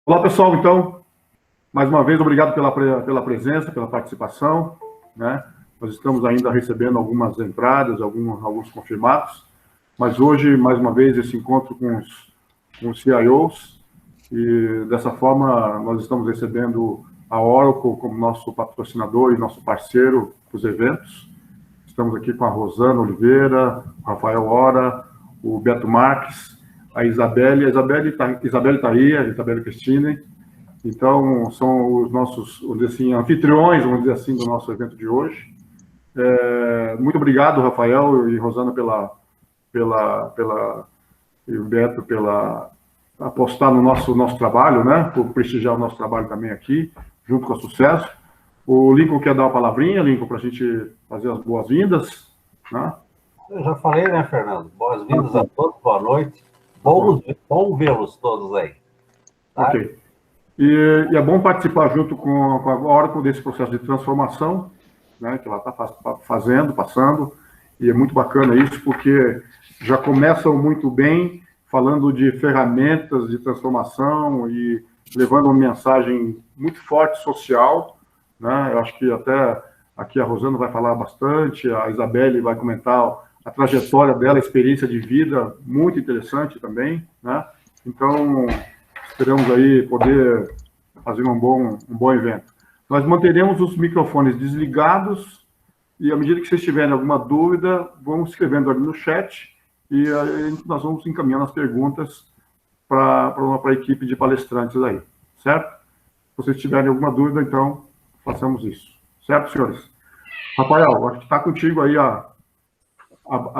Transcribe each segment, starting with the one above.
Olá, pessoal. Então, mais uma vez, obrigado pela presença, pela participação, né? Nós estamos ainda recebendo algumas entradas, alguns confirmados, mas hoje, mais uma vez, esse encontro com os CIOs, e dessa forma nós estamos recebendo a Oracle como nosso patrocinador e nosso parceiro para os eventos. Estamos aqui com a Rosana Oliveira, o Rafael Hora, o Beto Marques, a Isabelle. A Isabelle está aí, a Isabelle Cristine. Então, são os nossos, vamos dizer assim, anfitriões, vamos dizer assim, do nosso evento de hoje. Muito obrigado, Rafael e Rosana, e o Beto, pela apostar no nosso trabalho, né? Por prestigiar o nosso trabalho também aqui, junto com a Sucesso. O Lincoln quer dar uma palavrinha, Lincoln, para a gente fazer as boas-vindas, né? Eu já falei, né, Fernando? Boas-vindas a todos, boa noite. Bom vê-los todos aí. Tá? Ok. E é bom participar junto com a Oracle desse processo de transformação, né, que ela está passando, e é muito bacana isso, porque já começam muito bem falando de ferramentas de transformação e levando uma mensagem muito forte social, né? Eu acho que até aqui a Rosana vai falar bastante, a Isabelle vai comentar a trajetória dela, a experiência de vida, muito interessante também, né? Então, esperamos aí poder fazer um bom evento. Nós manteremos os microfones desligados e, à medida que vocês tiverem alguma dúvida, vão escrevendo ali no chat e nós vamos encaminhando as perguntas para a equipe de palestrantes aí, certo? Se vocês tiverem alguma dúvida, então, façamos isso. Certo, senhores? Rafael, acho que está contigo aí a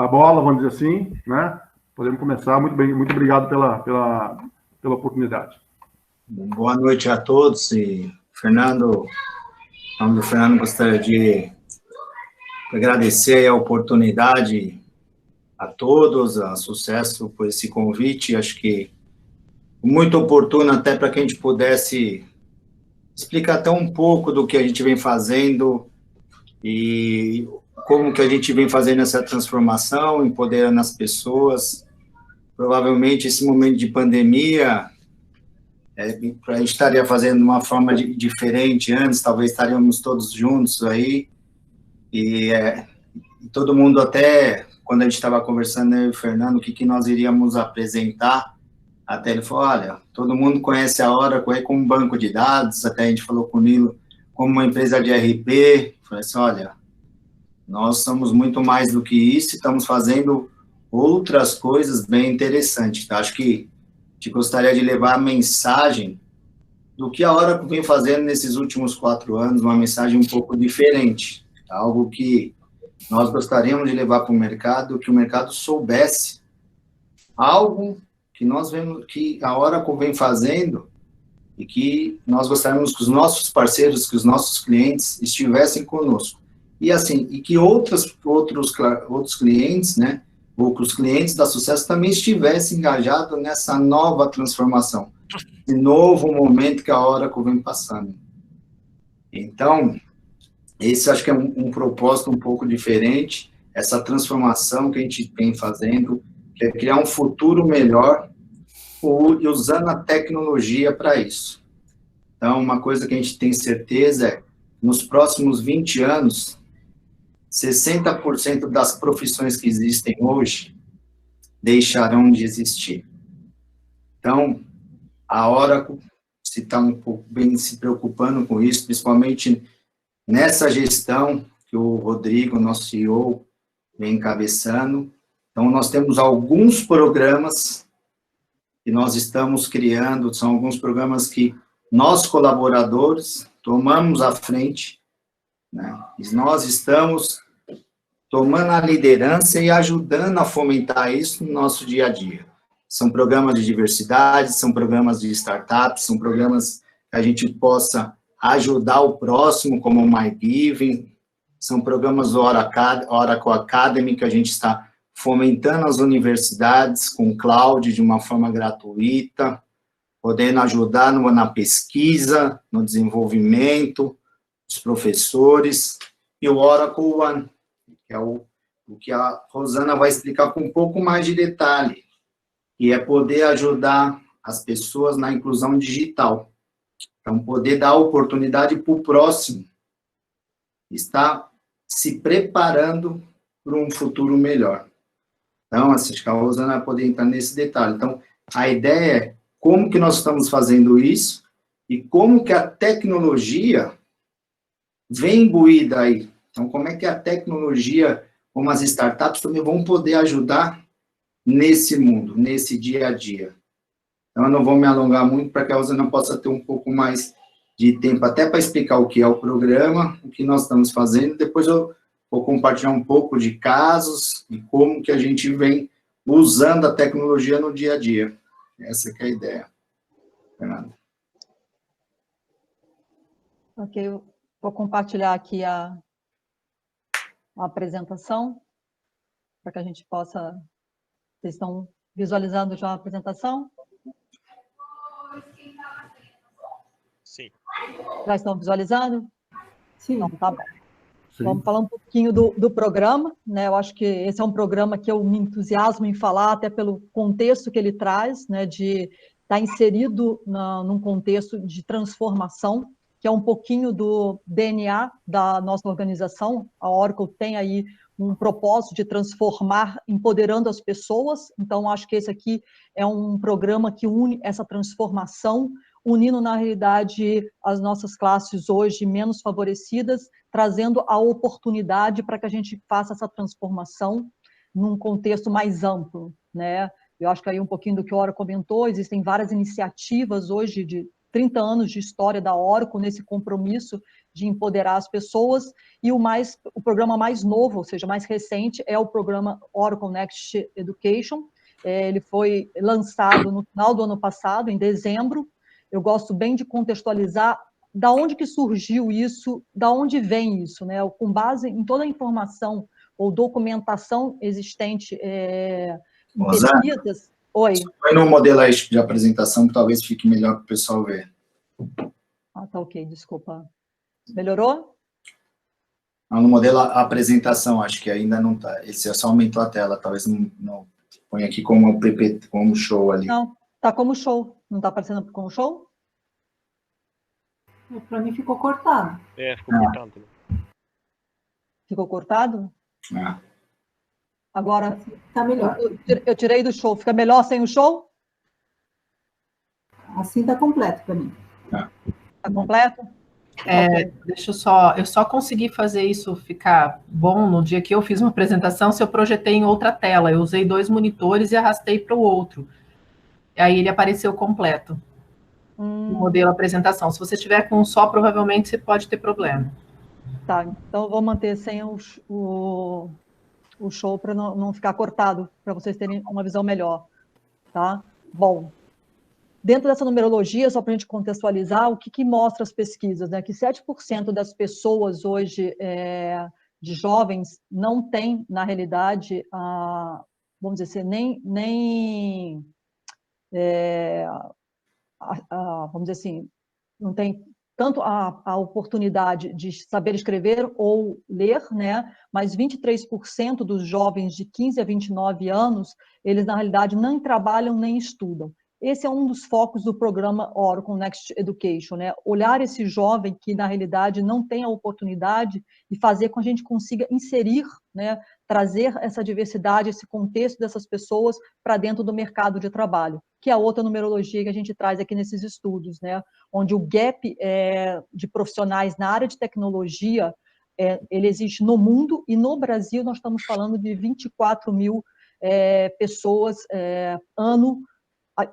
bola, vamos dizer assim, né? Podemos começar. Muito bem, muito obrigado pela oportunidade. Boa noite a todos. E, Fernando, em nome do Fernando, gostaria de agradecer a oportunidade a todos, a Sucesso, por esse convite. Acho que muito oportuno até para que a gente pudesse explicar até um pouco do que a gente vem fazendo e como que a gente vem fazendo essa transformação, empoderando as pessoas. Provavelmente, esse momento de pandemia, a gente estaria fazendo de uma forma diferente antes, talvez estaríamos todos juntos aí, e todo mundo até, quando a gente estava conversando, eu e o Fernando, o que nós iríamos apresentar, até ele falou, olha, todo mundo conhece a Oracle como banco de dados, até a gente falou com o Nilo, como uma empresa de RP, falei assim, olha, nós somos muito mais do que isso, estamos fazendo outras coisas bem interessantes, tá? Acho que a gente gostaria de levar a mensagem do que a Oracle vem fazendo nesses últimos 4 anos, uma mensagem um pouco diferente, tá? Algo que nós gostaríamos de levar para o mercado, que o mercado soubesse algo que nós vemos que a Oracle vem fazendo e que nós gostaríamos que os nossos parceiros, que os nossos clientes estivessem conosco. E assim, e que outros clientes, né, ou que os clientes da Sucesso também estivessem engajados nessa nova transformação, esse novo momento que a Oracle vem passando. Então, esse acho que é um propósito um pouco diferente, essa transformação que a gente vem fazendo, que é criar um futuro melhor, e usando a tecnologia para isso. Então, uma coisa que a gente tem certeza é, nos próximos 20 anos, 60% das profissões que existem hoje deixarão de existir. Então, a Oracle está um pouco bem se preocupando com isso, principalmente nessa gestão que o Rodrigo, nosso CEO, vem encabeçando. Então, nós temos alguns programas que nós estamos criando, são alguns programas que nós, colaboradores, tomamos à frente, né? E nós estamos tomando a liderança e ajudando a fomentar isso no nosso dia a dia. São programas de diversidade, são programas de startups, são programas que a gente possa ajudar o próximo, como o MyGiving, são programas do Oracle Academy, que a gente está fomentando as universidades com cloud de uma forma gratuita, podendo ajudar na pesquisa, no desenvolvimento, os professores, e o Oracle One, que é o que a Rosana vai explicar com um pouco mais de detalhe, que é poder ajudar as pessoas na inclusão digital. Então, poder dar oportunidade para o próximo estar se preparando para um futuro melhor. Então, acho que a Rosana vai poder entrar nesse detalhe. Então, a ideia é como que nós estamos fazendo isso e como que a tecnologia vem imbuída aí. Então, como é que a tecnologia, como as startups também vão poder ajudar nesse mundo, nesse dia a dia. Então, eu não vou me alongar muito para que a Rosana possa ter um pouco mais de tempo até para explicar o que é o programa, o que nós estamos fazendo. Depois eu vou compartilhar um pouco de casos e como que a gente vem usando a tecnologia no dia a dia. Essa que é a ideia. Fernanda. Ok, eu vou compartilhar aqui a apresentação, para que a gente possa... Vocês estão visualizando já a apresentação? Sim. Já estão visualizando? Sim. Então, tá bom. Sim. Vamos falar um pouquinho do programa, né? Eu acho que esse é um programa que eu me entusiasmo em falar, até pelo contexto que ele traz, né? De estar inserido num contexto de transformação, que é um pouquinho do DNA da nossa organização. A Oracle tem aí um propósito de transformar, empoderando as pessoas. Então, acho que esse aqui é um programa que une essa transformação, unindo, na realidade, as nossas classes hoje menos favorecidas, trazendo a oportunidade para que a gente faça essa transformação num contexto mais amplo, né? Eu acho que aí um pouquinho do que a Oracle comentou, existem várias iniciativas hoje de 30 anos de história da Oracle nesse compromisso de empoderar as pessoas, e o programa mais novo, ou seja, mais recente, é o programa Oracle Next Education. Ele foi lançado no final do ano passado, em dezembro. Eu gosto bem de contextualizar da onde que surgiu isso, da onde vem isso, né? Com base em toda a informação ou documentação existente em pesquisas. Oi. Põe no modelo aí de apresentação, que talvez fique melhor para o pessoal ver. Ah, tá ok, desculpa. Melhorou? Não, no modelo apresentação, acho que ainda não está. Esse só aumentou a tela, talvez não. Põe aqui como PPT, como show ali. Não, tá como show. Não tá aparecendo como show? Para mim ficou cortado. Ficou cortado. Ficou cortado? Agora, Tá melhor. eu tirei do show. Fica melhor sem o show? Assim tá completo para mim. Tá completo? Okay. Deixa eu só consegui fazer isso ficar bom no dia que eu fiz uma apresentação, se eu projetei em outra tela. Eu usei 2 monitores e arrastei para o outro. Aí ele apareceu completo. O modelo apresentação. Se você tiver com um só, provavelmente você pode ter problema. Tá, então eu vou manter sem o show para não ficar cortado, para vocês terem uma visão melhor, tá? Bom, dentro dessa numerologia, só para a gente contextualizar, o que mostra as pesquisas, né? Que 7% das pessoas hoje, de jovens, não têm, na realidade, vamos dizer assim, vamos dizer assim, não tem tanto a oportunidade de saber escrever ou ler, né? Mas 23% dos jovens de 15 a 29 anos, eles, na realidade, nem trabalham nem estudam. Esse é um dos focos do programa Oracle Next Education, né? Olhar esse jovem que, na realidade, não tem a oportunidade e fazer com que a gente consiga inserir, né? Trazer essa diversidade, esse contexto dessas pessoas para dentro do mercado de trabalho, que é a outra numerologia que a gente traz aqui nesses estudos, né? Onde o gap de profissionais na área de tecnologia, ele existe no mundo, e no Brasil nós estamos falando de 24 mil pessoas ano,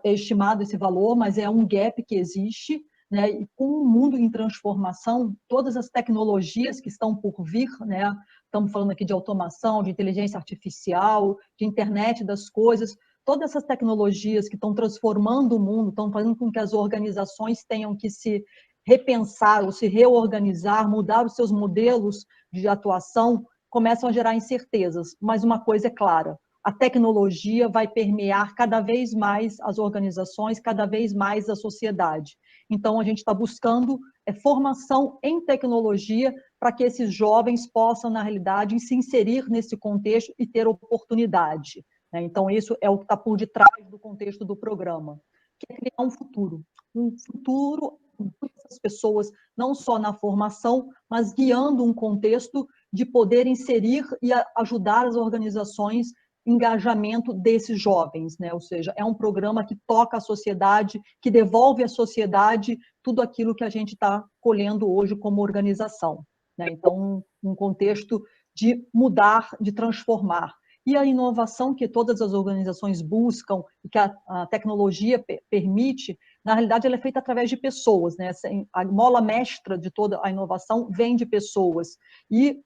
é estimado esse valor, mas é um gap que existe, né? E com o mundo em transformação, todas as tecnologias que estão por vir, né? Estamos falando aqui de automação, de inteligência artificial, de internet das coisas, todas essas tecnologias que estão transformando o mundo, estão fazendo com que as organizações tenham que se repensar ou se reorganizar, mudar os seus modelos de atuação, começam a gerar incertezas. Mas uma coisa é clara: a tecnologia vai permear cada vez mais as organizações, cada vez mais a sociedade. Então, a gente está buscando formação em tecnologia para que esses jovens possam, na realidade, se inserir nesse contexto e ter oportunidade. Então, isso é o que está por detrás do contexto do programa. que é criar um futuro com essas pessoas, não só na formação, mas guiando um contexto de poder inserir e ajudar as organizações engajamento desses jovens, né? Ou seja, é um programa que toca a sociedade, que devolve à sociedade tudo aquilo que a gente está colhendo hoje como organização, né? Então, um contexto de mudar, de transformar. E a inovação que todas as organizações buscam e que a tecnologia permite, na realidade, ela é feita através de pessoas, né? A mola mestra de toda a inovação vem de pessoas. E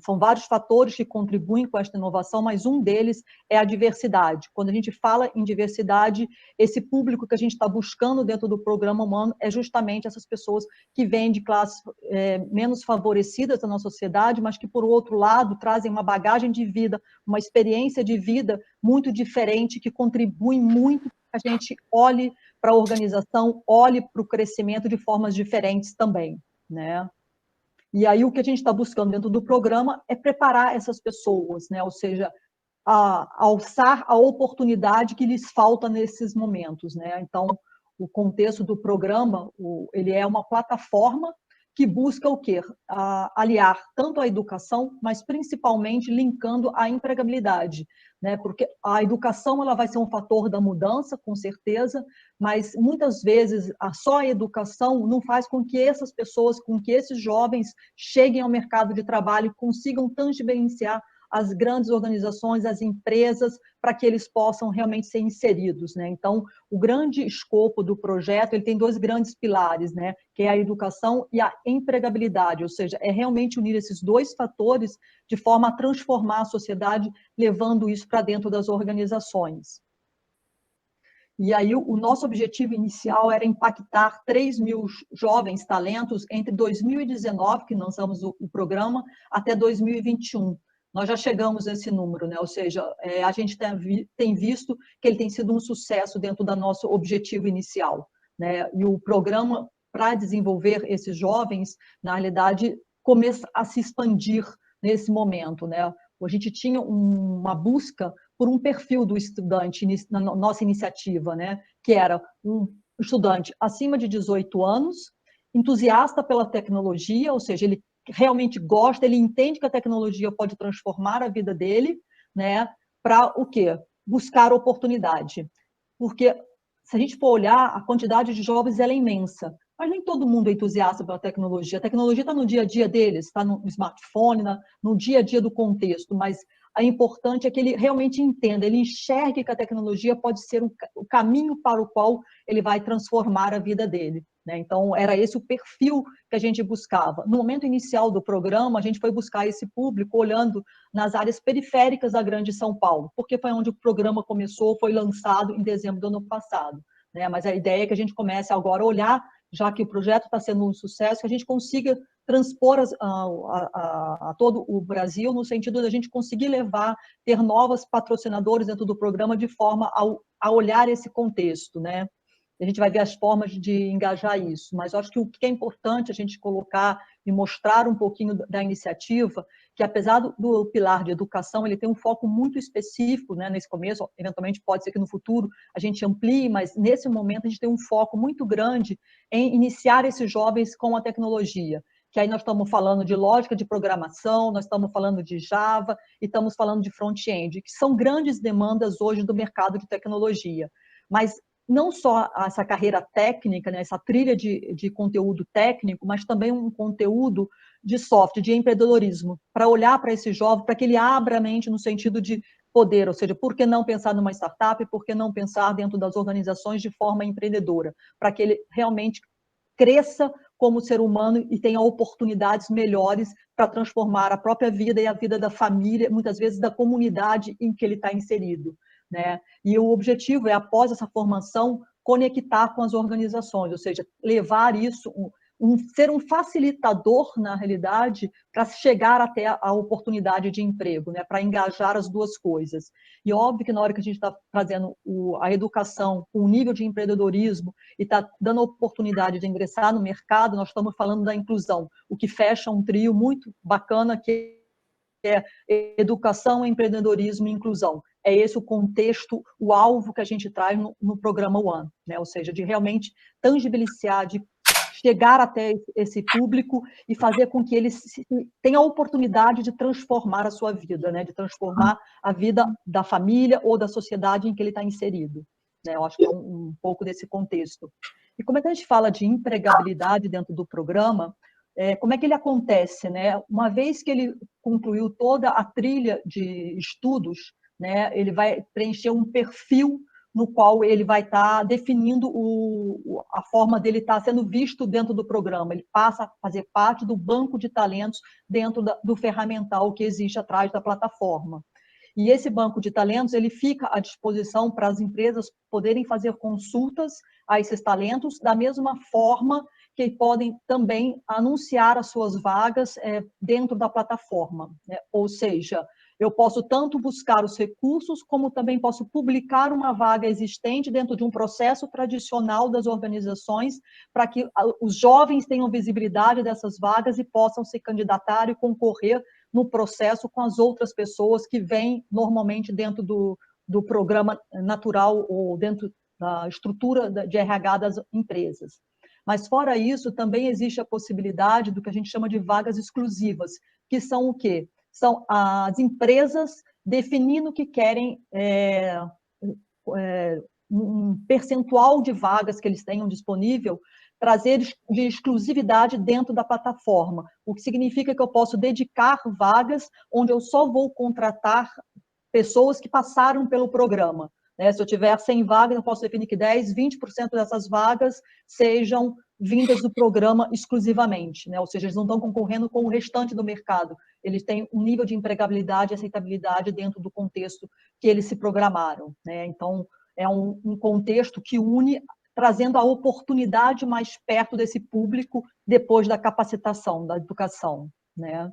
são vários fatores que contribuem com esta inovação, mas um deles é a diversidade. Quando a gente fala em diversidade, esse público que a gente está buscando dentro do programa humano é justamente essas pessoas que vêm de classes menos favorecidas da nossa sociedade, mas que, por outro lado, trazem uma bagagem de vida, uma experiência de vida muito diferente, que contribui muito para que a gente olhe para a organização, olhe para o crescimento de formas diferentes também, né? E aí o que a gente está buscando dentro do programa é preparar essas pessoas, né? Ou seja, alçar a oportunidade que lhes falta nesses momentos, né? Então, o contexto do programa, ele é uma plataforma que busca o quê? Aliar tanto a educação, mas principalmente linkando a empregabilidade, né? Porque a educação ela vai ser um fator da mudança, com certeza, mas muitas vezes só a educação não faz com que essas pessoas, com que esses jovens cheguem ao mercado de trabalho e consigam tangibilizar as grandes organizações, as empresas, para que eles possam realmente ser inseridos, né? Então, o grande escopo do projeto, ele tem dois grandes pilares, né? Que é a educação e a empregabilidade, ou seja, é realmente unir esses dois fatores de forma a transformar a sociedade, levando isso para dentro das organizações. E aí, o nosso objetivo inicial era impactar 3.000 jovens talentos entre 2019, que lançamos o programa, até 2021. Nós já chegamos nesse número, né? Ou seja, a gente tem visto que ele tem sido um sucesso dentro do nosso objetivo inicial, né? E o programa, para desenvolver esses jovens, na realidade, começa a se expandir nesse momento, né? A gente tinha uma busca por um perfil do estudante na nossa iniciativa, né? Que era um estudante acima de 18 anos, entusiasta pela tecnologia, ou seja, ele realmente gosta, ele entende que a tecnologia pode transformar a vida dele, né? Para o quê? Buscar oportunidade. Porque se a gente for olhar, a quantidade de jovens ela é imensa, mas nem todo mundo é entusiasta pela tecnologia. A tecnologia está no dia a dia deles, está no smartphone, no dia a dia do contexto, mas o importante é que ele realmente entenda, ele enxergue que a tecnologia pode ser o caminho para o qual ele vai transformar a vida dele, né? Então, era esse o perfil que a gente buscava. No momento inicial do programa, a gente foi buscar esse público olhando nas áreas periféricas da Grande São Paulo, porque foi onde o programa começou, foi lançado em dezembro do ano passado, né? Mas a ideia é que a gente comece agora a olhar, já que o projeto está sendo um sucesso, que a gente consiga transpor a todo o Brasil, no sentido de a gente conseguir ter novos patrocinadores dentro do programa de forma a olhar esse contexto, né? A gente vai ver as formas de engajar isso, mas eu acho que o que é importante a gente colocar e mostrar um pouquinho da iniciativa, que apesar do pilar de educação, ele tem um foco muito específico, né, nesse começo, eventualmente pode ser que no futuro a gente amplie, mas nesse momento a gente tem um foco muito grande em iniciar esses jovens com a tecnologia, que aí nós estamos falando de lógica de programação, nós estamos falando de Java e estamos falando de front-end, que são grandes demandas hoje do mercado de tecnologia, mas não só essa carreira técnica, né, essa trilha de conteúdo técnico, mas também um conteúdo de software, de empreendedorismo, para olhar para esse jovem, para que ele abra a mente no sentido de poder, ou seja, por que não pensar numa startup, por que não pensar dentro das organizações de forma empreendedora, para que ele realmente cresça como ser humano e tenha oportunidades melhores para transformar a própria vida e a vida da família, muitas vezes da comunidade em que ele está inserido, né? E o objetivo é, após essa formação, conectar com as organizações, ou seja, levar isso, ser um facilitador, na realidade, para chegar até a oportunidade de emprego, né? Para engajar as duas coisas. E óbvio que na hora que a gente está trazendo a educação com o nível de empreendedorismo e está dando a oportunidade de ingressar no mercado, nós estamos falando da inclusão, o que fecha um trio muito bacana que é educação, empreendedorismo e inclusão, é esse o contexto, o alvo que a gente traz no programa One, né? Ou seja, de realmente tangibilizar, de chegar até esse público e fazer com que ele tenha a oportunidade de transformar a sua vida, né? De transformar a vida da família ou da sociedade em que ele está inserido, né? Eu acho que é um pouco desse contexto. E como é que a gente fala de empregabilidade dentro do programa, como é que ele acontece, né? Uma vez que ele concluiu toda a trilha de estudos, né, ele vai preencher um perfil no qual ele vai estar definindo a forma dele estar sendo visto dentro do programa. Ele passa a fazer parte do banco de talentos dentro do ferramental que existe atrás da plataforma. E esse banco de talentos, ele fica à disposição para as empresas poderem fazer consultas a esses talentos, da mesma forma que podem também anunciar as suas vagas dentro da plataforma, né? Ou seja, eu posso tanto buscar os recursos, como também posso publicar uma vaga existente dentro de um processo tradicional das organizações, para que os jovens tenham visibilidade dessas vagas e possam se candidatar e concorrer no processo com as outras pessoas que vêm normalmente dentro do programa natural ou dentro da estrutura de RH das empresas. Mas, fora isso, também existe a possibilidade do que a gente chama de vagas exclusivas, que são o quê? São as empresas definindo que querem um percentual de vagas que eles tenham disponível, trazer de exclusividade dentro da plataforma, o que significa que eu posso dedicar vagas onde eu só vou contratar pessoas que passaram pelo programa. Né? Se eu tiver 100 vagas, eu posso definir que 10%, 20% dessas vagas sejam vindas do programa exclusivamente, né? Ou seja, eles não estão concorrendo com o restante do mercado, eles têm um nível de empregabilidade e aceitabilidade dentro do contexto que eles se programaram, né? Então, é um contexto que une, trazendo a oportunidade mais perto desse público depois da capacitação, da educação, né?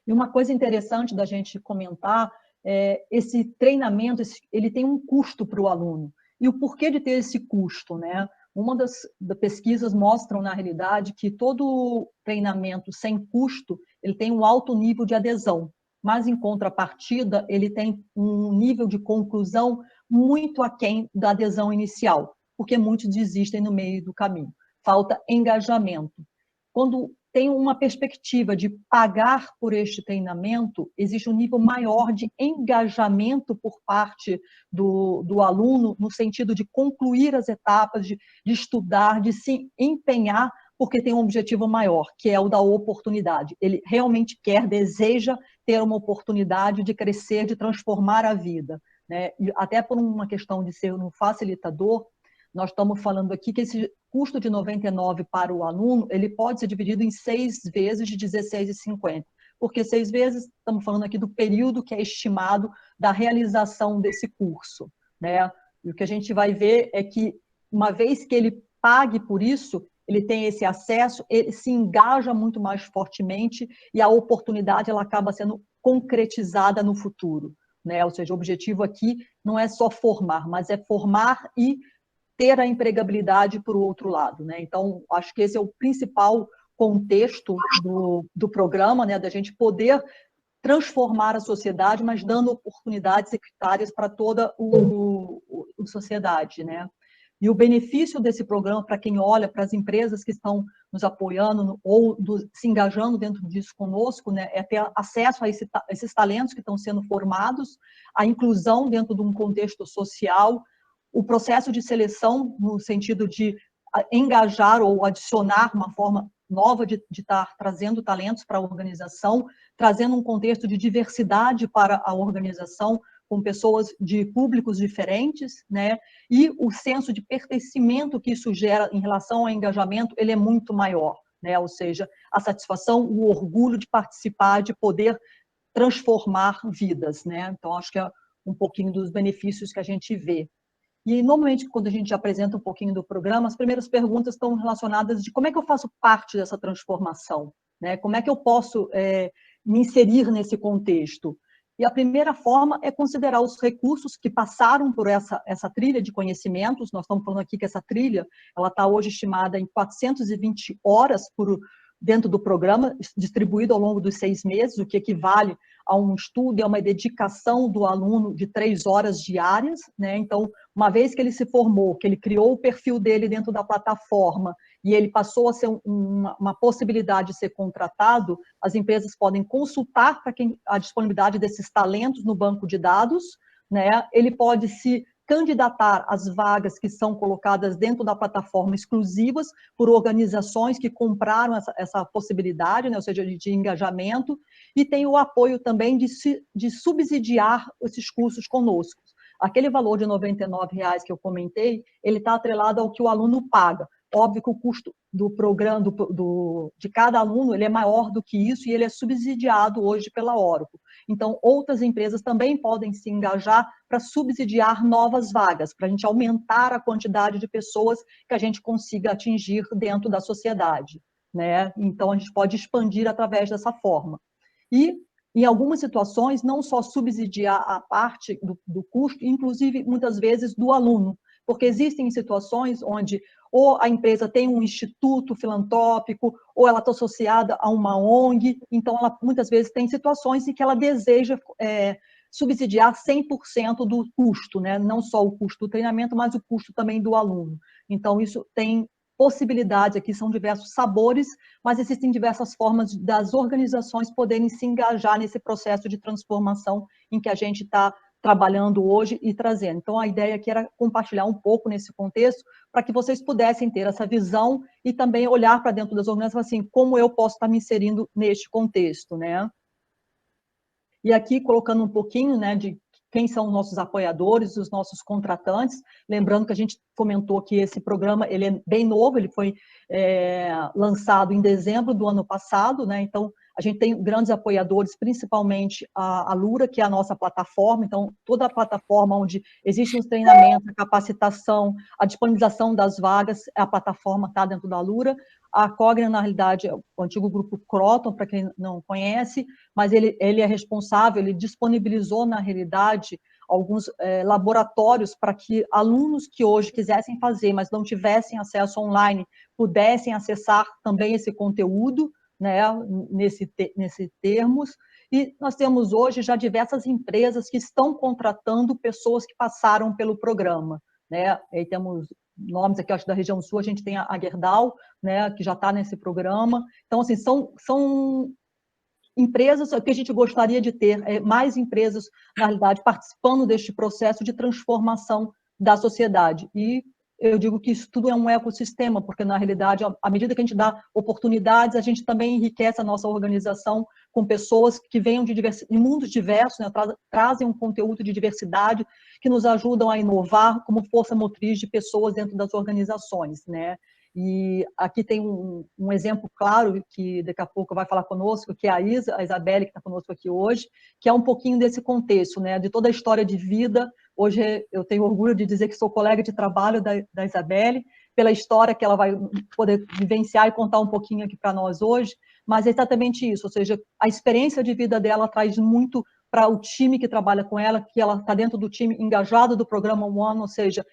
E uma coisa interessante da gente comentar, esse treinamento, ele tem um custo para o aluno. E o porquê de ter esse custo, né? Uma das pesquisas mostram, na realidade, que todo treinamento sem custo, ele tem um alto nível de adesão, mas, em contrapartida, ele tem um nível de conclusão muito aquém da adesão inicial, porque muitos desistem no meio do caminho. Falta engajamento. Quando tem uma perspectiva de pagar por este treinamento, existe um nível maior de engajamento por parte do aluno, no sentido de concluir as etapas, de estudar, de se empenhar, porque tem um objetivo maior, que é o da oportunidade. Ele realmente quer, deseja ter uma oportunidade de crescer, de transformar a vida, né? E até por uma questão de ser um facilitador, nós estamos falando aqui que esse custo de 99 para o aluno, ele pode ser dividido em 6 vezes de 16,50. Porque 6 vezes, estamos falando aqui do período que é estimado da realização desse curso, né? E o que a gente vai ver é que, uma vez que ele pague por isso, ele tem esse acesso, ele se engaja muito mais fortemente e a oportunidade ela acaba sendo concretizada no futuro, né? Ou seja, o objetivo aqui não é só formar, mas é formar e ter a empregabilidade por outro lado, né? Então, acho que esse é o principal contexto do programa, né? Da gente poder transformar a sociedade, mas dando oportunidades equitárias para toda a sociedade, né? E o benefício desse programa, para quem olha, para as empresas que estão nos apoiando ou se engajando dentro disso conosco, né, é ter acesso a esses talentos que estão sendo formados, a inclusão dentro de um contexto social, o processo de seleção no sentido de engajar ou adicionar uma forma nova de estar trazendo talentos para a organização, trazendo um contexto de diversidade para a organização, com pessoas de públicos diferentes, né? E o senso de pertencimento que isso gera em relação ao engajamento, ele é muito maior, né? Ou seja, a satisfação, o orgulho de participar, de poder transformar vidas, né? Então, acho que é um pouquinho dos benefícios que a gente vê. E, normalmente, quando a gente apresenta um pouquinho do programa, as primeiras perguntas estão relacionadas de como é que eu faço parte dessa transformação, né? Como é que eu posso me inserir nesse contexto? E a primeira forma é considerar os recursos que passaram por essa trilha de conhecimentos. Nós estamos falando aqui que essa trilha ela está hoje estimada em 420 horas dentro do programa, distribuído ao longo dos 6 meses, o que equivale a um estudo e a uma dedicação do aluno de 3 horas diárias, né? Então, uma vez que ele se formou, que ele criou o perfil dele dentro da plataforma e ele passou a ser uma possibilidade de ser contratado, as empresas podem consultar para quem a disponibilidade desses talentos no banco de dados, né? Ele pode se candidatar às vagas que são colocadas dentro da plataforma exclusivas por organizações que compraram essa possibilidade, né? Ou seja, de engajamento, e tem o apoio também de subsidiar esses cursos conosco. Aquele valor de R$ 99,00 que eu comentei, ele está atrelado ao que o aluno paga. Óbvio que o custo do programa, de cada aluno, ele é maior do que isso e ele é subsidiado hoje pela Oracle. Então, outras empresas também podem se engajar para subsidiar novas vagas, para a gente aumentar a quantidade de pessoas que a gente consiga atingir dentro da sociedade, né? Então, a gente pode expandir através dessa forma. E, em algumas situações, não só subsidiar a parte do custo, inclusive, muitas vezes, do aluno, porque existem situações onde ou a empresa tem um instituto filantrópico, ou ela está associada a uma ONG, então ela muitas vezes tem situações em que ela deseja subsidiar 100% do custo, né? Não só o custo do treinamento, mas o custo também do aluno. Então, isso tem possibilidades aqui, são diversos sabores, mas existem diversas formas das organizações poderem se engajar nesse processo de transformação em que a gente está trabalhando hoje e trazendo. Então, a ideia aqui era compartilhar um pouco nesse contexto, para que vocês pudessem ter essa visão e também olhar para dentro das organizações, assim, como eu posso estar me inserindo neste contexto, né? E aqui, colocando um pouquinho, né, de quem são os nossos apoiadores, os nossos contratantes, lembrando que a gente comentou que esse programa, ele é bem novo, ele foi lançado em dezembro do ano passado, né? Então, a gente tem grandes apoiadores, principalmente a Lura, que é a nossa plataforma, então, toda a plataforma onde existem os treinamentos, a capacitação, a disponibilização das vagas, a plataforma está dentro da Lura. A Cogna, na realidade, é o antigo grupo Croton, para quem não conhece, mas ele é responsável, ele disponibilizou, na realidade, alguns laboratórios para que alunos que hoje quisessem fazer, mas não tivessem acesso online, pudessem acessar também esse conteúdo, né, nesse termos. E nós temos hoje já diversas empresas que estão contratando pessoas que passaram pelo programa, né? Aí temos nomes aqui, acho, da região sul, a gente tem a Gerdau, né, que já está nesse programa. Então, assim, são empresas que a gente gostaria de ter, mais empresas, na realidade, participando deste processo de transformação da sociedade. E eu digo que isso tudo é um ecossistema, porque, na realidade, à medida que a gente dá oportunidades, a gente também enriquece a nossa organização com pessoas que venham de mundos diversos, né, trazem um conteúdo de diversidade que nos ajudam a inovar como força motriz de pessoas dentro das organizações, né? E aqui tem um exemplo claro, que daqui a pouco vai falar conosco, que é a Isabelle, que está conosco aqui hoje, que é um pouquinho desse contexto, né, de toda a história de vida. Hoje eu tenho orgulho de dizer que sou colega de trabalho da Isabelle, pela história que ela vai poder vivenciar e contar um pouquinho aqui para nós hoje, mas é exatamente isso, ou seja, a experiência de vida dela traz muito para o time que trabalha com ela, que ela está dentro do time engajado do programa One, ou seja,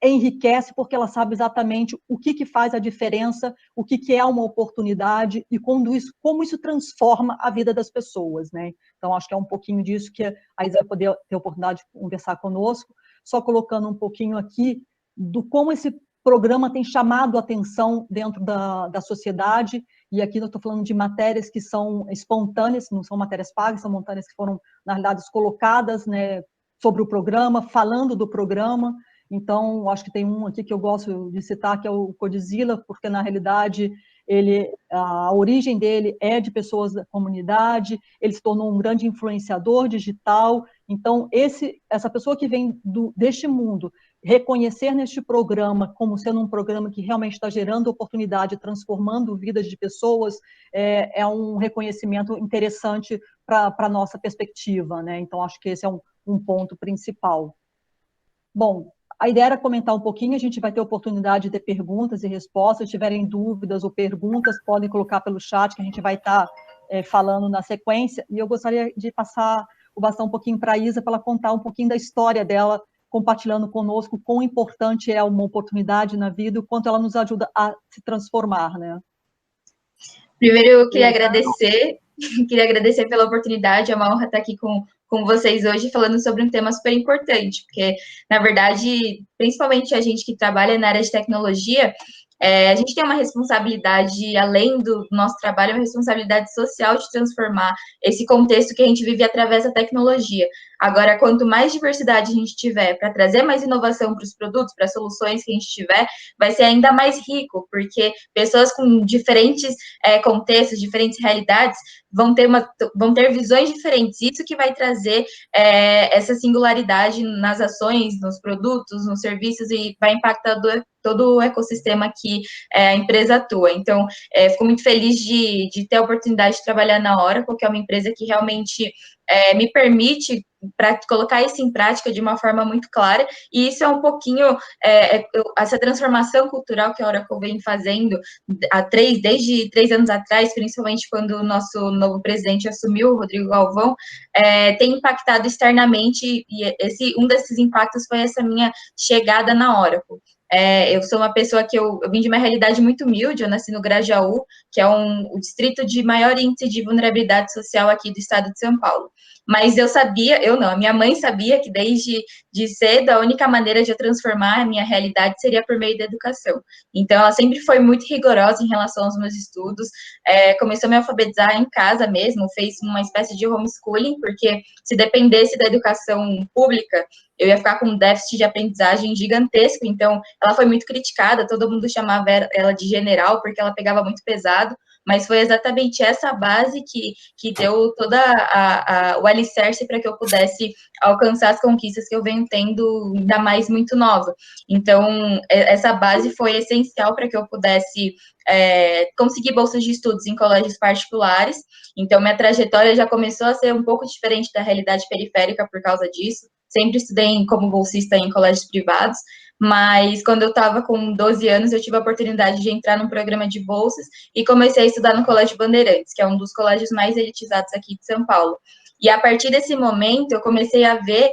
enriquece porque ela sabe exatamente o que faz a diferença, o que é uma oportunidade e como isso transforma a vida das pessoas, né? Então, acho que é um pouquinho disso que a Isa vai poder ter a oportunidade de conversar conosco, só colocando um pouquinho aqui do como esse programa tem chamado a atenção dentro da sociedade, e aqui eu estou falando de matérias que são espontâneas, não são matérias pagas, são matérias que foram, na realidade, colocadas, né, sobre o programa, falando do programa. Então, acho que tem um aqui que eu gosto de citar, que é o Codizilla, porque, na realidade, a origem dele é de pessoas da comunidade, ele se tornou um grande influenciador digital. Então, essa pessoa que vem deste mundo, reconhecer neste programa como sendo um programa que realmente está gerando oportunidade, transformando vidas de pessoas, é um reconhecimento interessante para a nossa perspectiva, né? Então, acho que esse é um ponto principal. Bom, a ideia era comentar um pouquinho, a gente vai ter oportunidade de ter perguntas e respostas. Se tiverem dúvidas ou perguntas, podem colocar pelo chat, que a gente vai estar falando na sequência. E eu gostaria de passar o bastão um pouquinho para a Isa, para ela contar um pouquinho da história dela, compartilhando conosco quão importante é uma oportunidade na vida, o quanto ela nos ajuda a se transformar, né? Primeiro, eu queria agradecer Queria agradecer pela oportunidade, é uma honra estar aqui com vocês hoje falando sobre um tema super importante, porque, na verdade, principalmente a gente que trabalha na área de tecnologia, a gente tem uma responsabilidade, além do nosso trabalho, uma responsabilidade social de transformar esse contexto que a gente vive através da tecnologia. Agora, quanto mais diversidade a gente tiver para trazer mais inovação para os produtos, para as soluções que a gente tiver, vai ser ainda mais rico, porque pessoas com diferentes contextos, diferentes realidades, vão ter visões diferentes. Isso que vai trazer essa singularidade nas ações, nos produtos, nos serviços, e vai impactar todo o ecossistema que a empresa atua. Então, fico muito feliz de ter a oportunidade de trabalhar na Oracle, que é uma empresa que realmente me permite colocar isso em prática de uma forma muito clara, e isso é um pouquinho essa transformação cultural que a Oracle vem fazendo desde 3 anos atrás, principalmente quando o nosso novo presidente assumiu, o Rodrigo Galvão, tem impactado externamente, e um desses impactos foi essa minha chegada na Oracle. Eu sou uma pessoa que eu vim de uma realidade muito humilde, eu nasci no Grajaú, que é o distrito de maior índice de vulnerabilidade social aqui do estado de São Paulo. Mas a minha mãe sabia que desde cedo a única maneira de eu transformar a minha realidade seria por meio da educação. Então, ela sempre foi muito rigorosa em relação aos meus estudos, começou a me alfabetizar em casa mesmo, fez uma espécie de homeschooling, porque se dependesse da educação pública, eu ia ficar com um déficit de aprendizagem gigantesco. Então, ela foi muito criticada, todo mundo chamava ela de general, porque ela pegava muito pesado, mas foi exatamente essa base que deu toda o alicerce para que eu pudesse alcançar as conquistas que eu venho tendo, ainda mais muito nova. Então, essa base foi essencial para que eu pudesse conseguir bolsas de estudos em colégios particulares. Então, minha trajetória já começou a ser um pouco diferente da realidade periférica por causa disso. Sempre estudei como bolsista em colégios privados, mas quando eu estava com 12 anos, eu tive a oportunidade de entrar num programa de bolsas e comecei a estudar no Colégio Bandeirantes, que é um dos colégios mais elitizados aqui de São Paulo. E a partir desse momento, eu comecei a ver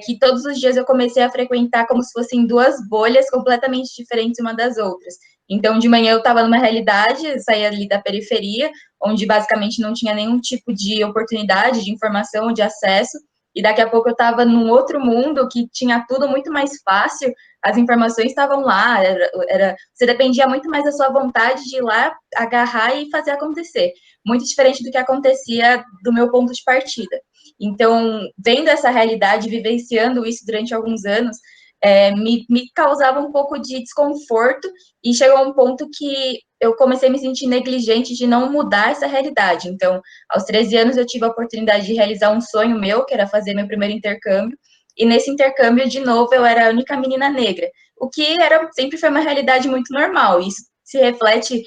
que todos os dias eu comecei a frequentar como se fossem duas bolhas completamente diferentes uma das outras. Então, de manhã eu estava numa realidade, saía ali da periferia, onde basicamente não tinha nenhum tipo de oportunidade, de informação, de acesso, e daqui a pouco eu estava num outro mundo que tinha tudo muito mais fácil, as informações estavam lá, você dependia muito mais da sua vontade de ir lá, agarrar e fazer acontecer. Muito diferente do que acontecia do meu ponto de partida. Então, vendo essa realidade, vivenciando isso durante alguns anos, me causava um pouco de desconforto, e chegou a um ponto que eu comecei a me sentir negligente de não mudar essa realidade. Então, aos 13 anos, eu tive a oportunidade de realizar um sonho meu, que era fazer meu primeiro intercâmbio, e nesse intercâmbio, de novo, eu era a única menina negra, o que sempre foi uma realidade muito normal. Isso se reflete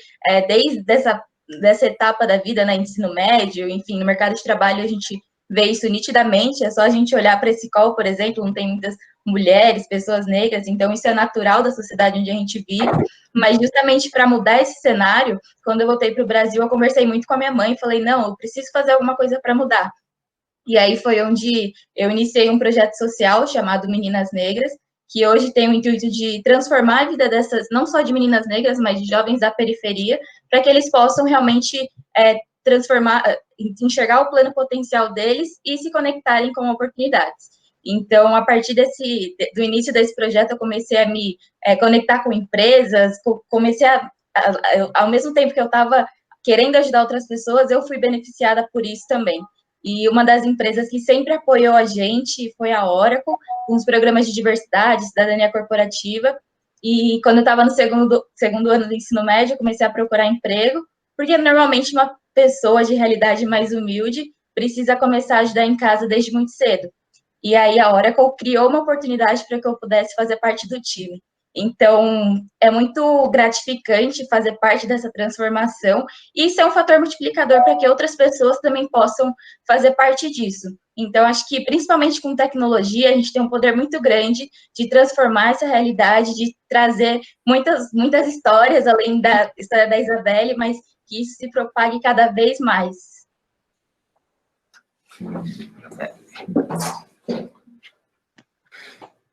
desde dessa etapa da vida, né, ensino médio, enfim, no mercado de trabalho a gente vê isso nitidamente. É só a gente olhar para esse call, por exemplo, não tem muitas mulheres, pessoas negras, então isso é natural da sociedade onde a gente vive. Mas justamente para mudar esse cenário, quando eu voltei para o Brasil, eu conversei muito com a minha mãe e falei, não, eu preciso fazer alguma coisa para mudar. E aí foi onde eu iniciei um projeto social chamado Meninas Negras, que hoje tem o intuito de transformar a vida dessas, não só de meninas negras, mas de jovens da periferia, para que eles possam realmente transformar, enxergar o pleno potencial deles e se conectarem com oportunidades. Então, a partir do início desse projeto, eu comecei a me conectar com empresas, comecei ao mesmo tempo que eu estava querendo ajudar outras pessoas, eu fui beneficiada por isso também. E uma das empresas que sempre apoiou a gente foi a Oracle, com os programas de diversidade, cidadania corporativa. E quando eu estava no segundo ano do ensino médio, eu comecei a procurar emprego, porque normalmente uma pessoa de realidade mais humilde precisa começar a ajudar em casa desde muito cedo. E aí a Oracle criou uma oportunidade para que eu pudesse fazer parte do time. Então, é muito gratificante fazer parte dessa transformação, e isso é um fator multiplicador para que outras pessoas também possam fazer parte disso. Então, acho que, principalmente com tecnologia, a gente tem um poder muito grande de transformar essa realidade, de trazer muitas histórias, além da história da Isabelle, mas que isso se propague cada vez mais.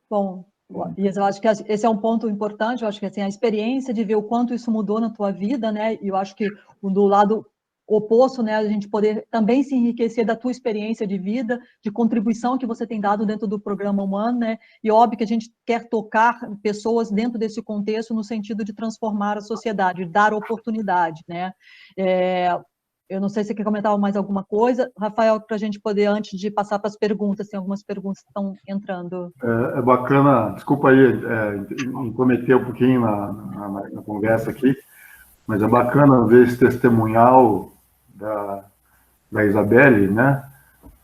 Bom, Isa, eu acho que esse é um ponto importante. Eu acho que assim, a experiência de ver o quanto isso mudou na tua vida, né? E eu acho que do lado oposto, né, a gente poder também se enriquecer da tua experiência de vida, de contribuição que você tem dado dentro do programa humano, né, e óbvio que a gente quer tocar pessoas dentro desse contexto no sentido de transformar a sociedade, dar oportunidade, né. Eu não sei se você quer comentar mais alguma coisa, Rafael, para a gente poder, antes de passar para as perguntas, tem algumas perguntas que estão entrando. É bacana, desculpa aí intrometer um pouquinho na conversa aqui, mas é bacana ver esse testemunhal da Isabelle, né?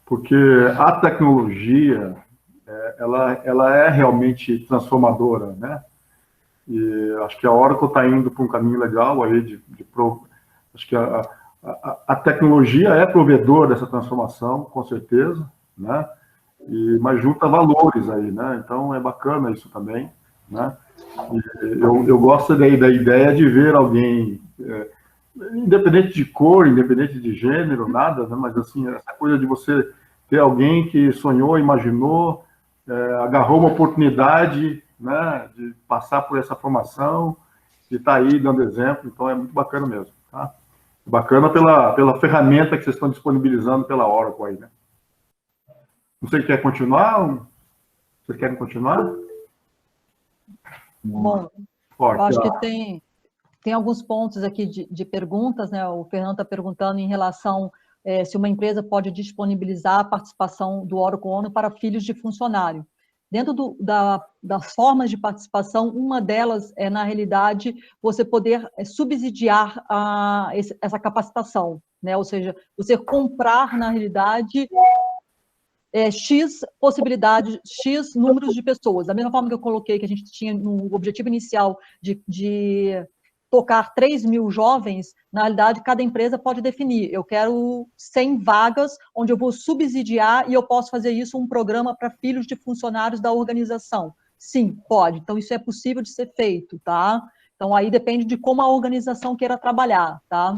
Porque a tecnologia, ela é realmente transformadora, né? E acho que a Oracle está indo para um caminho legal aí acho que a tecnologia é provedor dessa transformação, com certeza, né? Mas junta valores aí, né? Então é bacana isso também, né? Eu gosto da ideia de ver alguém, independente de cor, independente de gênero, nada, né? Mas assim, essa coisa de você ter alguém que sonhou, imaginou, agarrou uma oportunidade, né? De passar por essa formação, de estar aí dando exemplo, então é muito bacana mesmo, tá? Bacana pela ferramenta que vocês estão disponibilizando pela Oracle aí, né? Não sei, quer continuar? Vocês querem continuar? Bom, eu acho que tem alguns pontos aqui de perguntas, né? O Fernando está perguntando em relação se uma empresa pode disponibilizar a participação do Oracle ONU para filhos de funcionário. Dentro das formas de participação, uma delas é, na realidade, você poder subsidiar essa capacitação, né? Ou seja, você comprar, na realidade, X possibilidades, X números de pessoas. Da mesma forma que eu coloquei que a gente tinha no objetivo inicial de tocar 3.000 jovens, na realidade, cada empresa pode definir, eu quero 100 vagas, onde eu vou subsidiar e eu posso fazer isso um programa para filhos de funcionários da organização. Sim, pode. Então, isso é possível de ser feito, tá? Então, aí depende de como a organização queira trabalhar, tá?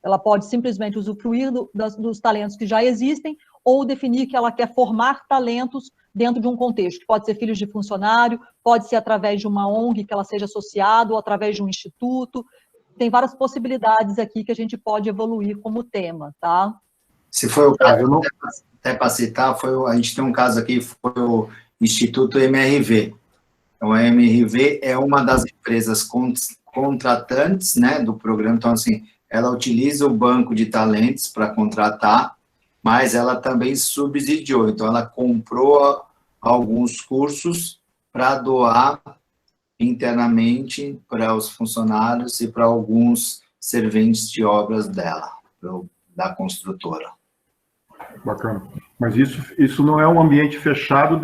Ela pode simplesmente usufruir dos talentos que já existem ou definir que ela quer formar talentos dentro de um contexto. Pode ser filhos de funcionário, pode ser através de uma ONG que ela seja associada ou através de um instituto. Tem várias possibilidades aqui que a gente pode evoluir como tema, tá? Se foi o caso, até para citar, a gente tem um caso aqui, foi o Instituto MRV. Então, a MRV é uma das empresas contratantes, né, do programa. Então, assim, ela utiliza o banco de talentos para contratar, mas ela também subsidiou. Então, ela comprou alguns cursos para doar internamente para os funcionários e para alguns serventes de obras dela, da construtora. Bacana. Mas isso não é um ambiente fechado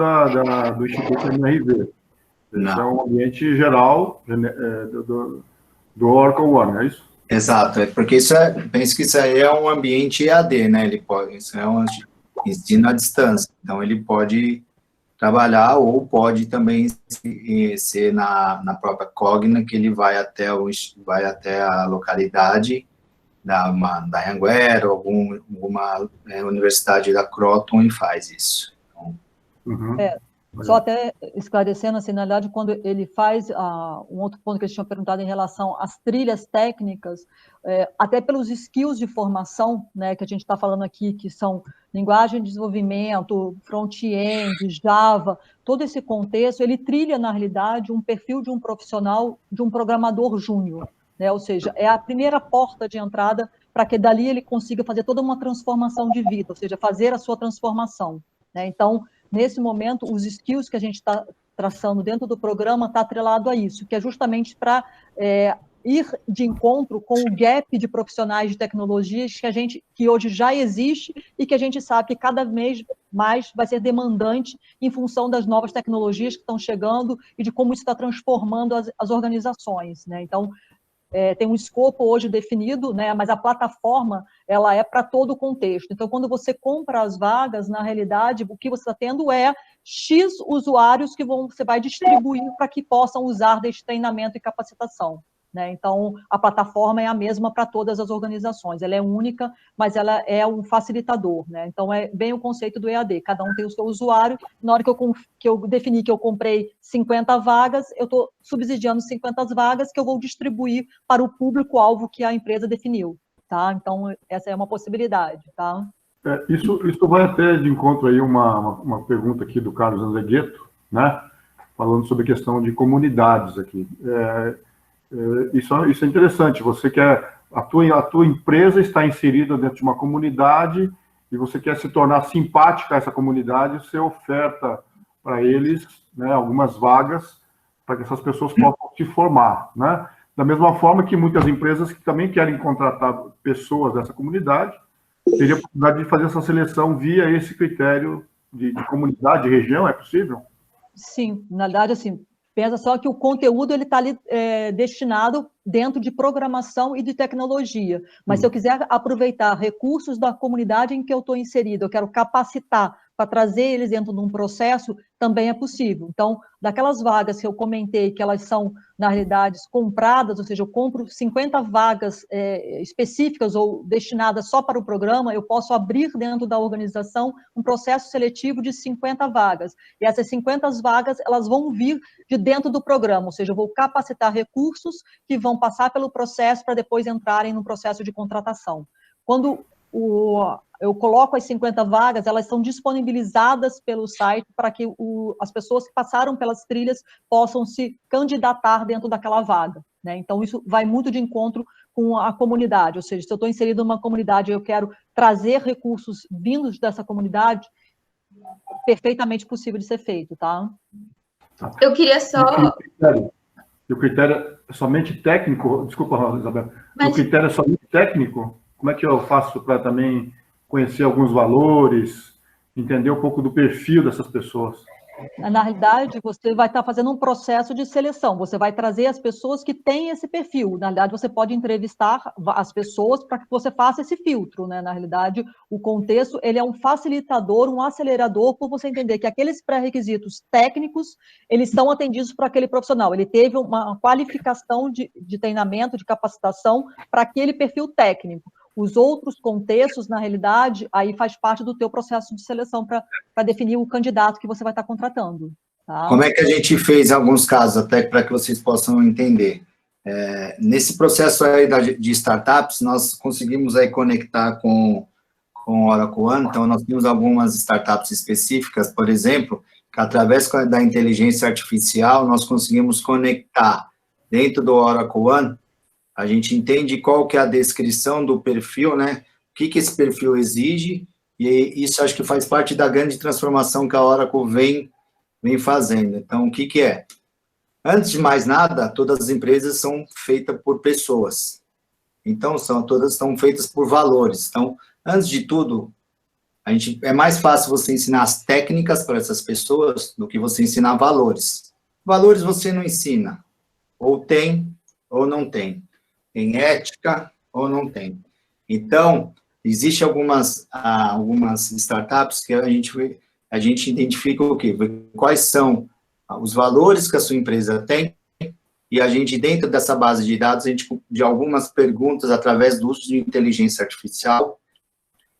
do Instituto MRV. Isso é um ambiente geral do Oracle One, é isso? Exato, porque penso que isso aí é um ambiente EAD, né? Isso é um ensino à distância. Então, ele pode trabalhar ou pode também ser na própria Cogna, que ele vai até a localidade da Anhanguera, alguma universidade da Croton e faz isso. Então, Só até esclarecendo, assim, na verdade, quando ele faz um outro ponto que eles tinham perguntado em relação às trilhas técnicas, até pelos skills de formação, né, que a gente está falando aqui, que são linguagem de desenvolvimento, front-end, Java, todo esse contexto, ele trilha, na realidade, um perfil de um profissional, de um programador júnior, né, ou seja, é a primeira porta de entrada para que dali ele consiga fazer toda uma transformação de vida, ou seja, fazer a sua transformação, né, então, nesse momento, os skills que a gente está traçando dentro do programa está atrelado a isso, que é justamente para ir de encontro com o gap de profissionais de tecnologias que hoje já existe e que a gente sabe que cada vez mais vai ser demandante em função das novas tecnologias que estão chegando e de como isso está transformando as organizações, né? Então, tem um escopo hoje definido, né, mas a plataforma ela é para todo o contexto. Então, quando você compra as vagas, na realidade, o que você está tendo é X usuários que você vai distribuir para que possam usar deste treinamento e capacitação, né? Então, a plataforma é a mesma para todas as organizações, ela é única, mas ela é um facilitador, né? Então, é bem o conceito do EAD, cada um tem o seu usuário, na hora que eu defini que eu comprei 50 vagas, eu estou subsidiando 50 vagas que eu vou distribuir para o público-alvo que a empresa definiu. tá? Então, essa é uma possibilidade, tá? Isso vai até de encontro aí uma pergunta aqui do Carlos Andregueto, né? Falando sobre a questão de comunidades aqui. Isso é interessante. Você quer a tua empresa está inserida dentro de uma comunidade e você quer se tornar simpática a essa comunidade, você oferta para eles, né, algumas vagas para que essas pessoas possam se formar, né? Da mesma forma que muitas empresas que também querem contratar pessoas dessa comunidade teriam a oportunidade de fazer essa seleção via esse critério de comunidade, de região, é possível? Sim, na verdade, assim, pensa só que o conteúdo ele está ali destinado dentro de programação e de tecnologia. Mas se eu quiser aproveitar recursos da comunidade em que eu estou inserido, eu quero capacitar para trazer eles dentro de um processo, também é possível. Então, daquelas vagas que eu comentei, que elas são, na realidade, compradas, ou seja, eu compro 50 vagas específicas ou destinadas só para o programa, eu posso abrir dentro da organização um processo seletivo de 50 vagas. E essas 50 vagas, elas vão vir de dentro do programa, ou seja, eu vou capacitar recursos que vão passar pelo processo para depois entrarem no processo de contratação. Quando eu coloco as 50 vagas, elas são disponibilizadas pelo site para que as pessoas que passaram pelas trilhas possam se candidatar dentro daquela vaga, né? Então, isso vai muito de encontro com a comunidade, ou seja, se eu estou inserido numa comunidade e eu quero trazer recursos vindos dessa comunidade, perfeitamente possível de ser feito, tá? Eu queria só... E o critério é somente técnico? Desculpa, Isabel. O critério é somente técnico? Como é que eu faço para também conhecer alguns valores, entender um pouco do perfil dessas pessoas? Na realidade, você vai estar fazendo um processo de seleção, você vai trazer as pessoas que têm esse perfil. Na realidade, você pode entrevistar as pessoas para que você faça esse filtro, né? Na realidade, o contexto, ele é um facilitador, um acelerador, por você entender que aqueles pré-requisitos técnicos, eles são atendidos por aquele profissional. Ele teve uma qualificação de treinamento, de capacitação para aquele perfil técnico. Os outros contextos, na realidade, aí faz parte do teu processo de seleção para definir o candidato que você vai estar contratando. Tá? Como é que a gente fez em alguns casos, até para que vocês possam entender? Nesse processo aí de startups, nós conseguimos aí conectar com o Oracle One, então nós temos algumas startups específicas, por exemplo, que através da inteligência artificial, nós conseguimos conectar dentro do Oracle One. A gente entende qual que é a descrição do perfil, né? O que esse perfil exige, e isso acho que faz parte da grande transformação que a Oracle vem fazendo. Então, o que é? Antes de mais nada, todas as empresas são feitas por pessoas. Então, todas estão feitas por valores. Então, antes de tudo, é mais fácil você ensinar as técnicas para essas pessoas do que você ensinar valores. Valores você não ensina. Ou tem, ou não tem. Tem ética ou não tem. Então, existe algumas startups que a gente identifica o quê? Quais são os valores que a sua empresa tem, e a gente, dentro dessa base de dados, a gente, de algumas perguntas, através do uso de inteligência artificial,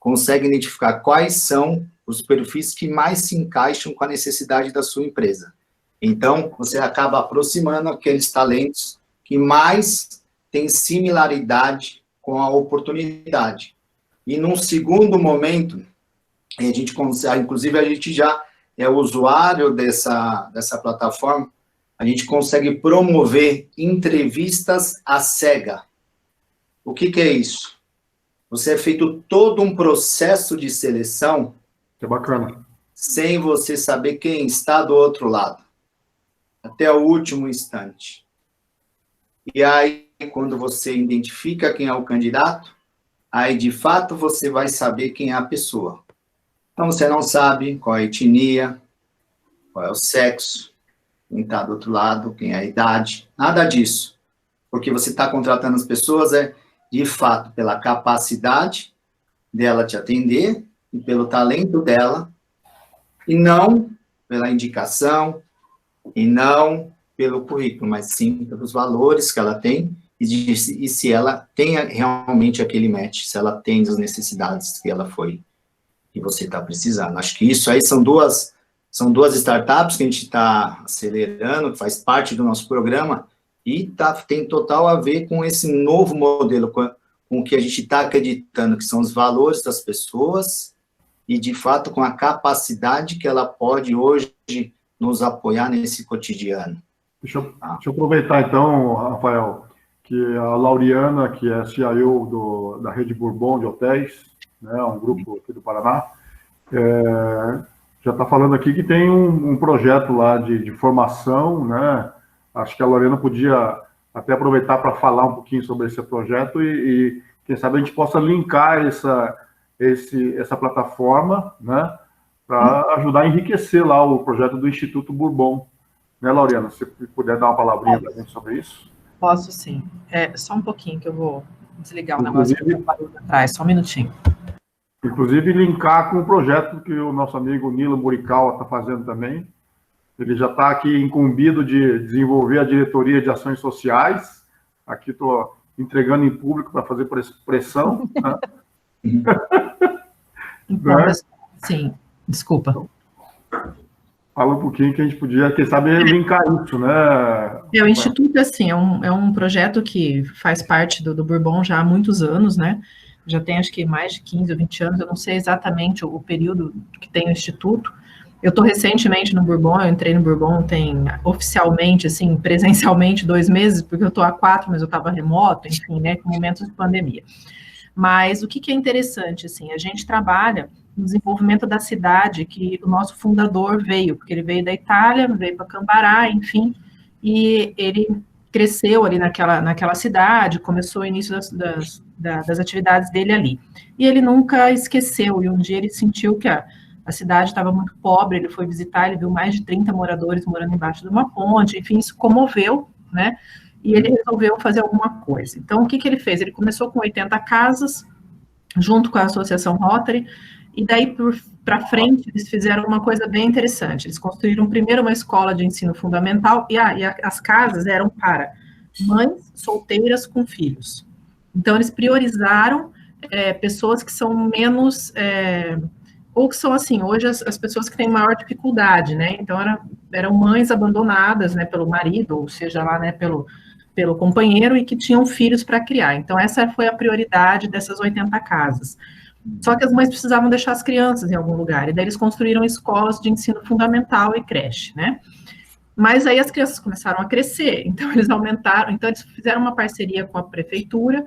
consegue identificar quais são os perfis que mais se encaixam com a necessidade da sua empresa. Então, você acaba aproximando aqueles talentos que mais tem similaridade com a oportunidade. E num segundo momento, a gente consegue, inclusive a gente já é usuário dessa plataforma, a gente consegue promover entrevistas à cega. O que é isso? Você é feito todo um processo de seleção. Que bacana. Sem você saber quem está do outro lado. Até o último instante. E aí, quando você identifica quem é o candidato, aí, de fato, você vai saber quem é a pessoa. Então, você não sabe qual é a etnia, qual é o sexo, quem está do outro lado, quem é a idade, nada disso. Porque você está contratando as pessoas, de fato, pela capacidade dela te atender e pelo talento dela, e não pela indicação, e não pelo currículo, mas sim pelos valores que ela tem e se ela tem realmente aquele match, se ela tem as necessidades que você está precisando. Acho que isso aí são duas startups que a gente está acelerando, que faz parte do nosso programa, e tem total a ver com esse novo modelo, com o que a gente está acreditando que são os valores das pessoas e, de fato, com a capacidade que ela pode hoje nos apoiar nesse cotidiano. Deixa eu aproveitar, então, Rafael, que a Lauriana, que é CIO da Rede Bourbon de Hotéis, né, um grupo aqui do Paraná, já está falando aqui que tem um projeto lá de formação, né? Acho que a Lorena podia até aproveitar para falar um pouquinho sobre esse projeto e quem sabe a gente possa linkar essa plataforma, né, para ajudar a enriquecer lá o projeto do Instituto Bourbon. Né, Lorena, se puder dar uma palavrinha para a gente sobre isso. Posso sim. Só um pouquinho que eu vou desligar o negócio que eu parei atrás, só um minutinho. Inclusive, linkar com o projeto que o nosso amigo Nilo Murical está fazendo também. Ele já está aqui incumbido de desenvolver a diretoria de ações sociais. Aqui estou entregando em público para fazer pressão. Né? Então, né? Sim, desculpa. Fala um pouquinho que a gente podia, quem sabe, linkar isso, né? O Instituto, assim, é um projeto que faz parte do Bourbon já há muitos anos, né? Já tem, acho que, mais de 15 ou 20 anos, eu não sei exatamente o período que tem o Instituto. Eu estou recentemente no Bourbon, eu entrei no Bourbon tem oficialmente, assim, presencialmente 2 meses, porque eu estou há 4, mas eu estava remoto, enfim, né, com momentos de pandemia. Mas o que é interessante, assim, a gente trabalha no desenvolvimento da cidade que o nosso fundador veio, porque ele veio da Itália, veio para Cambará, enfim, e ele cresceu ali naquela cidade, começou o início das atividades dele ali. E ele nunca esqueceu, e um dia ele sentiu que a cidade estava muito pobre, ele foi visitar, ele viu mais de 30 moradores morando embaixo de uma ponte, enfim, isso comoveu, né? E ele resolveu fazer alguma coisa. Então, o que ele fez? Ele começou com 80 casas, junto com a Associação Rotary, e daí para frente eles fizeram uma coisa bem interessante. Eles construíram primeiro uma escola de ensino fundamental, e as casas eram para mães solteiras com filhos. Então, eles priorizaram pessoas que são menos... ou que são, assim, hoje as pessoas que têm maior dificuldade, né? Então, eram mães abandonadas, né, pelo marido, ou seja, lá, né, pelo companheiro, e que tinham filhos para criar. Então, essa foi a prioridade dessas 80 casas. Só que as mães precisavam deixar as crianças em algum lugar, e daí eles construíram escolas de ensino fundamental e creche, né? Mas aí as crianças começaram a crescer, então eles aumentaram, então eles fizeram uma parceria com a prefeitura,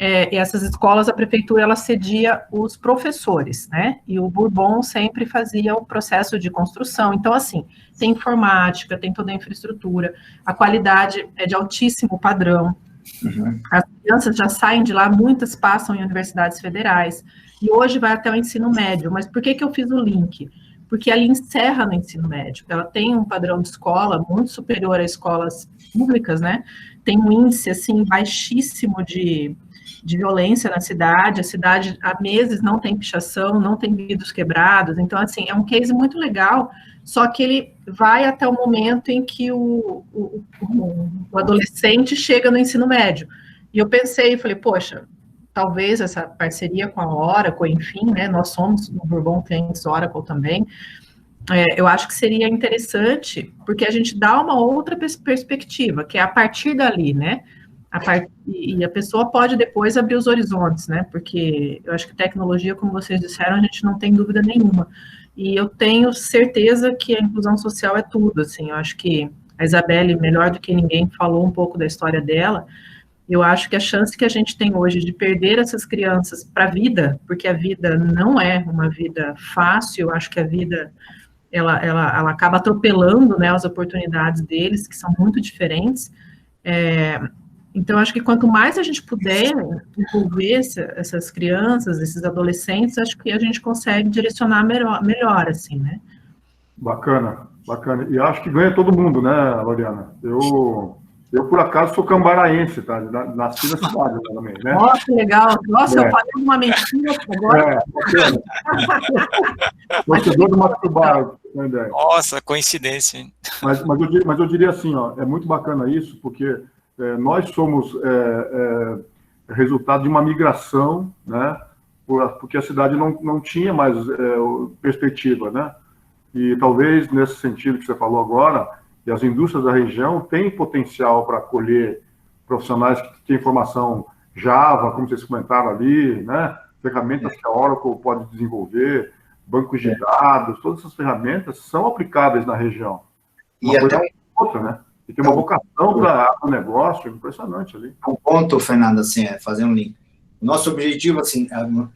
e essas escolas, a prefeitura, ela cedia os professores, né? E o Bourbon sempre fazia o processo de construção. Então, assim, tem informática, tem toda a infraestrutura, a qualidade é de altíssimo padrão. Uhum. As crianças já saem de lá, muitas passam em universidades federais, e hoje vai até o ensino médio. Mas por que eu fiz o link? Porque ela encerra no ensino médio. Ela tem um padrão de escola muito superior a escolas públicas, né? Tem um índice, assim, baixíssimo de violência na cidade, a cidade há meses não tem pichação, não tem vidros quebrados, então, assim, é um case muito legal, só que ele vai até o momento em que o adolescente chega no ensino médio, e eu pensei, falei, poxa, talvez essa parceria com a Oracle, enfim, né, nós somos no Bourbon clientes Oracle também, eu acho que seria interessante, porque a gente dá uma outra perspectiva, que é a partir dali, né, e a pessoa pode depois abrir os horizontes, né, porque eu acho que tecnologia, como vocês disseram, a gente não tem dúvida nenhuma, e eu tenho certeza que a inclusão social é tudo, assim, eu acho que a Isabelle, melhor do que ninguém, falou um pouco da história dela. Eu acho que a chance que a gente tem hoje de perder essas crianças para a vida, porque a vida não é uma vida fácil, eu acho que a vida, ela acaba atropelando, né, as oportunidades deles, que são muito diferentes. Então, acho que quanto mais a gente puder envolver essas crianças, esses adolescentes, acho que a gente consegue direcionar melhor, assim, né? Bacana, bacana. E acho que ganha todo mundo, né, Loriana? Eu, por acaso, sou cambaraense, tá? Nasci na cidade também, né? Nossa, que legal. Nossa, eu falei uma mentira agora. Torcedor do Matubá, uma ideia. Nossa, coincidência, hein? Mas eu diria assim, ó, é muito bacana isso, porque nós somos resultado de uma migração, né? Porque a cidade não tinha mais perspectiva, né? E talvez, nesse sentido que você falou agora, e as indústrias da região têm potencial para acolher profissionais que têm formação Java, como vocês comentaram ali, né? Ferramentas que a Oracle pode desenvolver, bancos de dados, todas essas ferramentas são aplicáveis na região. E até outra, né? E tem uma vocação para o negócio impressionante ali. um ponto, Fernando, assim, fazer um link. Nosso objetivo, assim,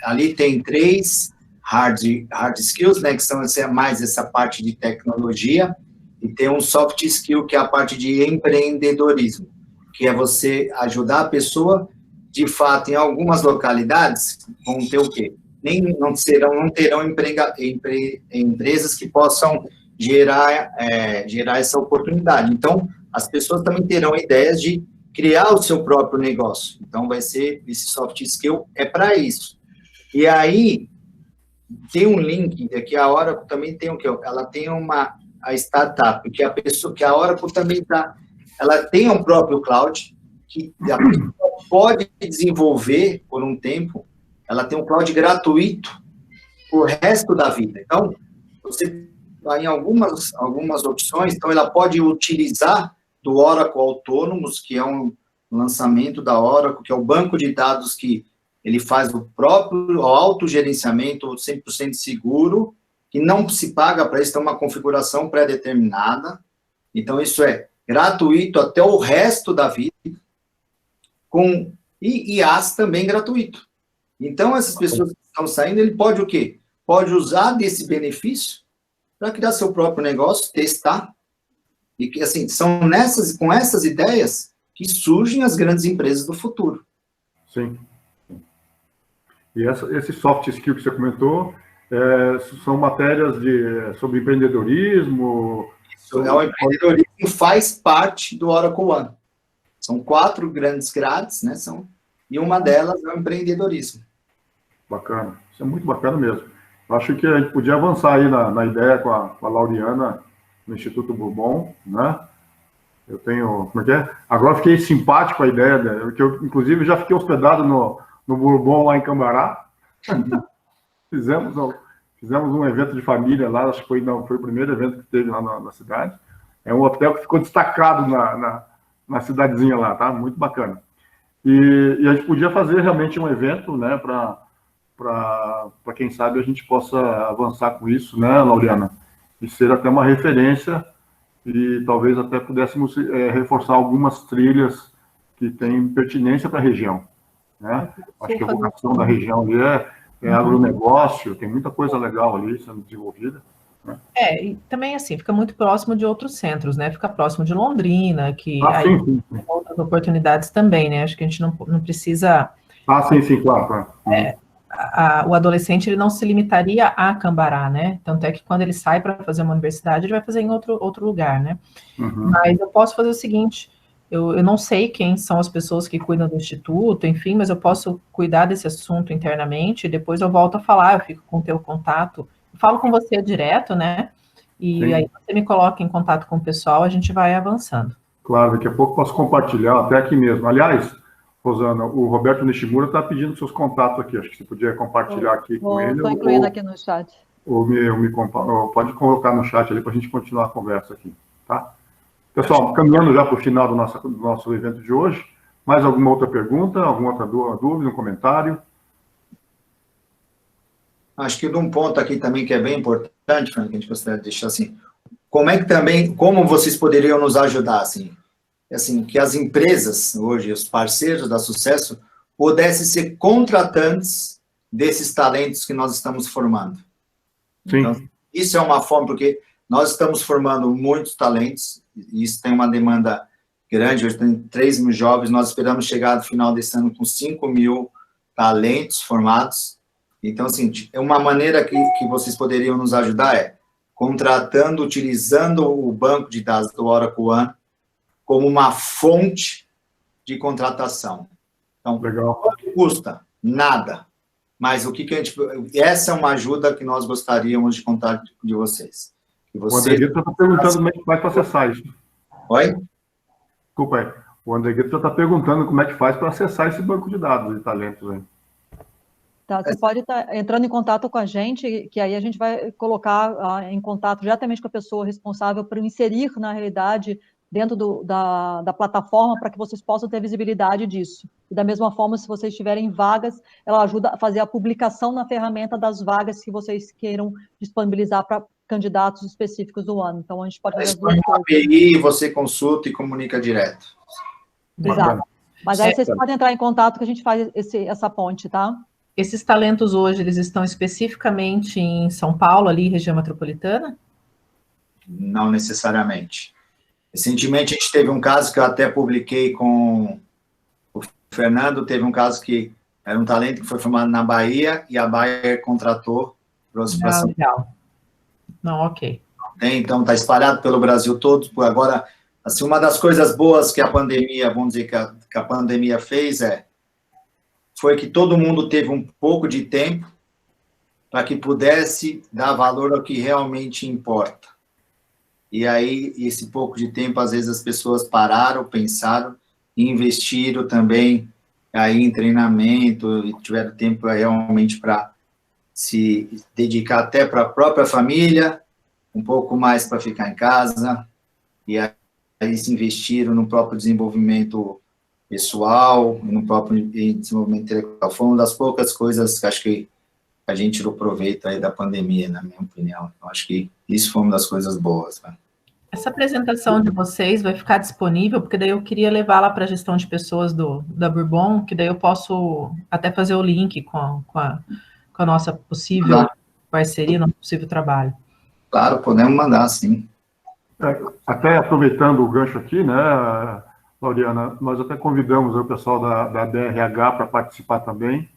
ali tem 3 hard skills, né, que são mais essa parte de tecnologia, e tem um soft skill, que é a parte de empreendedorismo, que é você ajudar a pessoa, de fato, em algumas localidades, vão ter o quê? Não terão empresas que possam gerar essa oportunidade. Então, as pessoas também terão ideias de criar o seu próprio negócio. Então, vai ser, esse soft skill é para isso. E aí, tem um link, que a Oracle também tem o quê? Ela tem a startup, que a Oracle também ela tem um próprio cloud, que a pessoa pode desenvolver por um tempo, ela tem um cloud gratuito o resto da vida. Então, você em algumas opções, então ela pode utilizar do Oracle Autonomous, que é um lançamento da Oracle, que é o banco de dados que ele faz o próprio autogerenciamento 100% seguro, que não se paga para isso, tem uma configuração pré-determinada. Então, isso é gratuito até o resto da vida, e IaaS também gratuito. Então, essas pessoas que estão saindo, ele pode o quê? Pode usar desse benefício para criar seu próprio negócio, testar. E que, assim, são com essas ideias que surgem as grandes empresas do futuro. Sim. E esse soft skill que você comentou são matérias sobre empreendedorismo. O empreendedorismo faz parte do Oracle One. São 4 grandes grades, né? E uma delas é o empreendedorismo. Bacana. Isso é muito bacana mesmo. Eu acho que a gente podia avançar aí na ideia com a Lauriana no Instituto Bourbon, né? Eu tenho... Como é que é? Agora fiquei simpático com a ideia, porque eu, inclusive, já fiquei hospedado no Bourbon lá em Cambará. Fizemos um evento de família lá, acho que foi o primeiro evento que teve lá na cidade. É um hotel que ficou destacado na cidadezinha lá, tá? Muito bacana. E a gente podia fazer realmente um evento, né, para quem sabe a gente possa avançar com isso, né, Lauriana? E ser até uma referência e talvez até pudéssemos reforçar algumas trilhas que têm pertinência para a região, né? Acho que a vocação da região ali é agronegócio, tem muita coisa legal ali sendo desenvolvida. Né? E também, assim, fica muito próximo de outros centros, né? Fica próximo de Londrina, que aí sim. tem outras oportunidades também, né? Acho que a gente não precisa... sim, claro. O adolescente, ele não se limitaria a Cambará, né? Tanto é que quando ele sai para fazer uma universidade, ele vai fazer em outro lugar, né? Uhum. Mas eu posso fazer o seguinte, eu não sei quem são as pessoas que cuidam do instituto, enfim, mas eu posso cuidar desse assunto internamente, e depois eu volto a falar, eu fico com o teu contato, falo com você direto, né? E Sim. aí você me coloca em contato com o pessoal, a gente vai avançando. Claro, daqui a pouco posso compartilhar, até aqui mesmo. Aliás, Rosana, o Roberto Nishimura está pedindo seus contatos aqui, acho que você podia compartilhar aqui com ele. Estou incluindo aqui no chat. Ou pode colocar no chat ali para a gente continuar a conversa aqui, tá? Pessoal, caminhando já para o final do nosso evento de hoje, mais alguma outra pergunta, alguma outra dúvida, um comentário? Acho que de um ponto aqui também que é bem importante, Fernando, que a gente gostaria de deixar assim, como vocês poderiam nos ajudar, assim, que as empresas, hoje, os parceiros da Sucesso, pudessem ser contratantes desses talentos que nós estamos formando. Sim. Então, isso é uma forma, porque nós estamos formando muitos talentos, e isso tem uma demanda grande, hoje tem 3 mil jovens, nós esperamos chegar no final desse ano com 5 mil talentos formados. Então, assim, uma maneira que vocês poderiam nos ajudar contratando, utilizando o banco de dados do Oracle One como uma fonte de contratação. Então, legal. Quanto custa? Nada. Mas essa é uma ajuda que nós gostaríamos de contar de vocês. O André Gueto está perguntando como é que faz para acessar isso. Oi? Desculpa aí. O André Gueto está perguntando como é que faz para acessar esse banco de dados de talentos aí. Tá, você pode estar entrando em contato com a gente, que aí a gente vai colocar em contato diretamente com a pessoa responsável para inserir, na realidade, dentro da plataforma para que vocês possam ter visibilidade disso. E da mesma forma, se vocês tiverem vagas, ela ajuda a fazer a publicação na ferramenta das vagas que vocês queiram disponibilizar para candidatos específicos do ano. Então, a gente pode fazer as duas coisas. API, você consulta e comunica direto. Exato. Mas aí vocês podem entrar em contato que a gente faz essa ponte, tá? Esses talentos hoje, eles estão especificamente em São Paulo, ali, região metropolitana? Não necessariamente. Recentemente, a gente teve um caso que eu até publiquei com o Fernando, teve um caso que era um talento que foi formado na Bahia e a Bayer contratou para São legal. Não, ok. Então, está espalhado pelo Brasil todo. Agora, assim, uma das coisas boas que a pandemia, vamos dizer, que a pandemia fez foi que todo mundo teve um pouco de tempo para que pudesse dar valor ao que realmente importa. E aí, esse pouco de tempo, às vezes, as pessoas pararam, pensaram e investiram também aí em treinamento e tiveram tempo realmente para se dedicar até para a própria família, um pouco mais para ficar em casa, e aí se investiram no próprio desenvolvimento pessoal, no próprio desenvolvimento intelectual. Foi uma das poucas coisas que acho que a gente tirou proveito aí da pandemia, na minha opinião. Eu acho que isso foi uma das coisas boas, né? Essa apresentação de vocês vai ficar disponível, porque daí eu queria levá-la para a gestão de pessoas da Bourbon, que daí eu posso até fazer o link com a nossa possível parceria, nosso possível trabalho. Claro, podemos mandar, sim. Até aproveitando o gancho aqui, né, Lauriana, nós até convidamos o pessoal da DRH para participar também.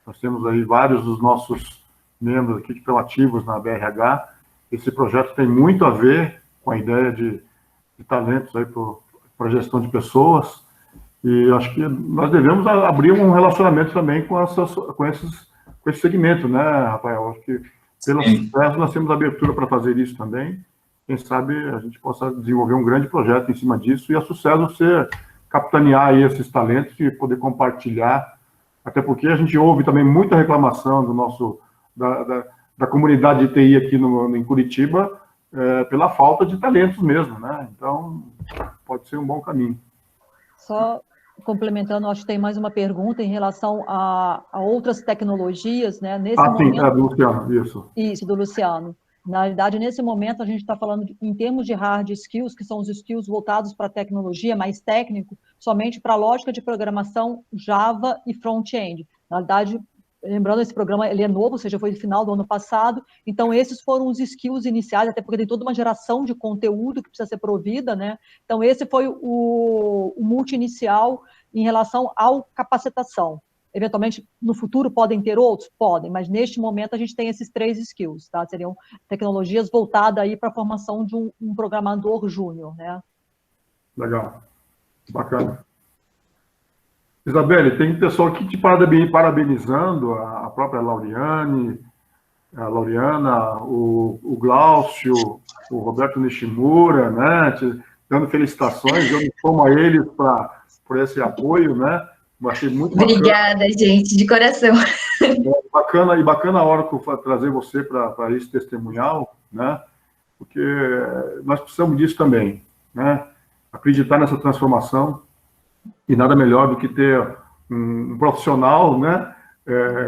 Nós temos aí vários dos nossos membros aqui que estão ativos na DRH. Esse projeto tem muito a ver com a ideia de talentos aí para a gestão de pessoas, e acho que nós devemos abrir um relacionamento também com esse segmento, né, Rafael? Acho que pelo sucesso nós temos abertura para fazer isso também. Quem sabe a gente possa desenvolver um grande projeto em cima disso, e a Sucesso ser capitanear aí esses talentos e poder compartilhar, até porque a gente ouve também muita reclamação da comunidade de TI aqui em Curitiba, pela falta de talentos mesmo, né? Então, pode ser um bom caminho. Só complementando, acho que tem mais uma pergunta em relação a outras tecnologias, né? Nesse momento, sim, do Luciano, isso. Isso, do Luciano. Na realidade, nesse momento, a gente está falando em termos de hard skills, que são os skills voltados para a tecnologia, mais técnico, somente para a lógica de programação Java e front-end. Na verdade, lembrando, esse programa ele é novo, ou seja, foi no final do ano passado, então esses foram os skills iniciais, até porque tem toda uma geração de conteúdo que precisa ser provida, né? Então esse foi o multi-inicial em relação à capacitação. Eventualmente, no futuro, podem ter outros? Podem, mas neste momento a gente tem esses 3 skills, tá? Seriam tecnologias voltadas aí para a formação de um programador júnior, né? Legal, bacana. Isabelle, tem pessoal aqui te parabenizando, a própria Lauriane, a Lauriana, o Glaucio, o Roberto Nishimura, né, te dando felicitações, eu me somo a eles por esse apoio, né, eu achei muito bacana. Obrigada, gente, de coração. Bacana a Oracle trazer você para esse testemunhal, né, porque nós precisamos disso também, né, acreditar nessa transformação. E nada melhor do que ter um profissional, né,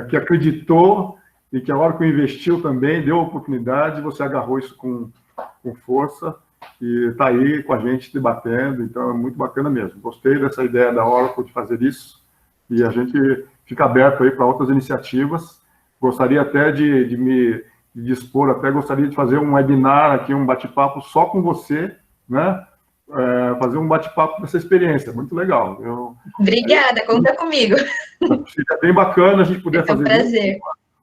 que acreditou e que a hora que investiu também, deu a oportunidade, você agarrou isso com força e está aí com a gente debatendo, então é muito bacana mesmo. Gostei dessa ideia da Oracle de fazer isso e a gente fica aberto aí para outras iniciativas. Gostaria até de me dispor, gostaria de fazer um webinar aqui, um bate-papo só com você, né, fazer um bate-papo dessa experiência, muito legal. Obrigada, conta comigo. Seria bem bacana a gente puder fazer prazer.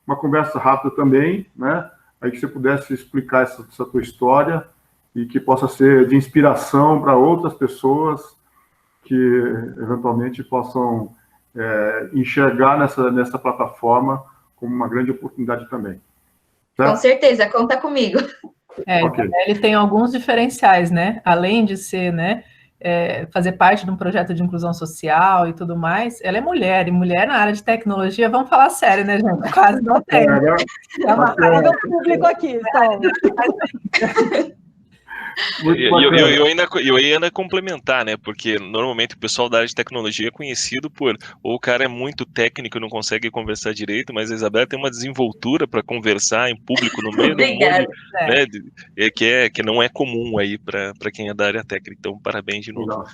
Uma conversa rápida também, né? Aí que você pudesse explicar essa tua história e que possa ser de inspiração para outras pessoas que eventualmente possam enxergar nessa plataforma como uma grande oportunidade também. Certo? Com certeza, conta comigo. Okay. Ele tem alguns diferenciais, né? Além de ser, né, fazer parte de um projeto de inclusão social e tudo mais, ela é mulher, e mulher na área de tecnologia, vamos falar sério, né, gente? Quase não tem. É uma cara do público aqui, então. Eu ainda complementar, né? Porque normalmente o pessoal da área de tecnologia é conhecido por ou o cara é muito técnico e não consegue conversar direito, mas a Isabela tem uma desenvoltura para conversar em público no meio do mundo, né? Que não é comum aí para quem é da área técnica. Então, parabéns de novo.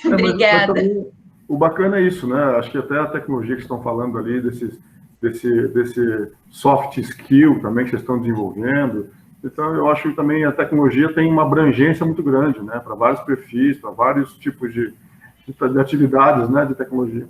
Obrigada. Mas também, o bacana é isso, né? Acho que até a tecnologia que estão falando ali, desse soft skill também que vocês estão desenvolvendo. Então, eu acho que também a tecnologia tem uma abrangência muito grande, né? Para vários perfis, para vários tipos de atividades, né? De tecnologia.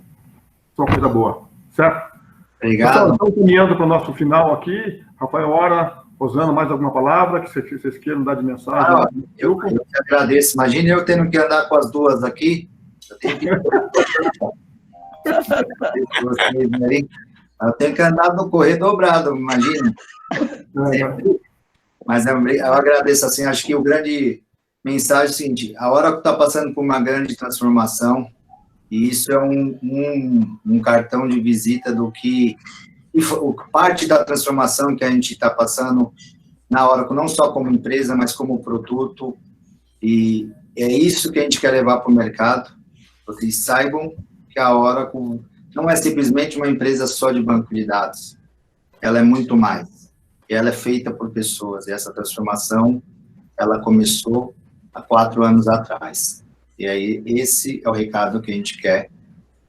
Isso é uma coisa boa, certo? Obrigado. Pessoal, estamos caminhando para o nosso final aqui. Rafael Hora, Rosana, mais alguma palavra que vocês queiram dar de mensagem? Eu que agradeço. Imagina eu tendo que andar com as duas aqui. Eu tenho que... Eu tenho que andar no correr dobrado, imagina. Mas eu agradeço, assim, acho que o grande mensagem é o seguinte, a hora que está passando por uma grande transformação, e isso é um cartão de visita do que parte da transformação que a gente está passando na Oracle, não só como empresa, mas como produto, e é isso que a gente quer levar para o mercado. Vocês saibam que a Oracle não é simplesmente uma empresa só de banco de dados, ela é muito mais, e ela é feita por pessoas, e essa transformação, ela começou há 4 anos atrás, e aí esse é o recado que a gente quer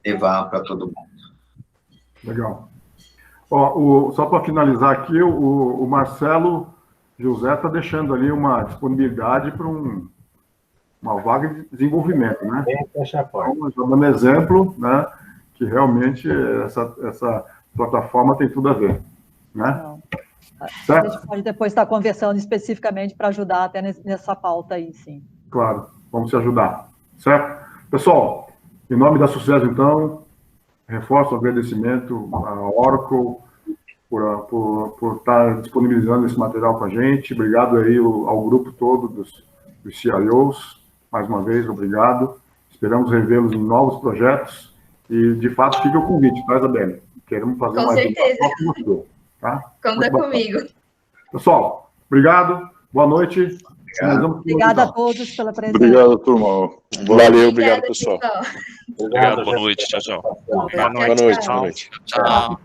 levar para todo mundo. Legal. Ó, só para finalizar aqui, o Marcelo José está deixando ali uma disponibilidade para uma vaga de desenvolvimento, né? Então, já dando exemplo, né, que realmente essa plataforma tem tudo a ver, né? A gente pode depois estar conversando especificamente para ajudar até nessa pauta aí, sim. Claro, vamos te ajudar, certo? Pessoal, em nome da Sucesso, então, reforço o agradecimento à Oracle por estar disponibilizando esse material para a gente. Obrigado aí ao grupo todo dos CIOs. Mais uma vez, obrigado. Esperamos revê-los em novos projetos. E, de fato, fica o convite, tá, Isabelle? Queremos fazer com certeza. com você, tá? Conta comigo. Pessoal, obrigado. Boa noite. Obrigada a todos pela presença. Obrigado, turma. Valeu, obrigado, pessoal. Obrigado, boa noite. Tchau, tchau. Boa noite. Tchau.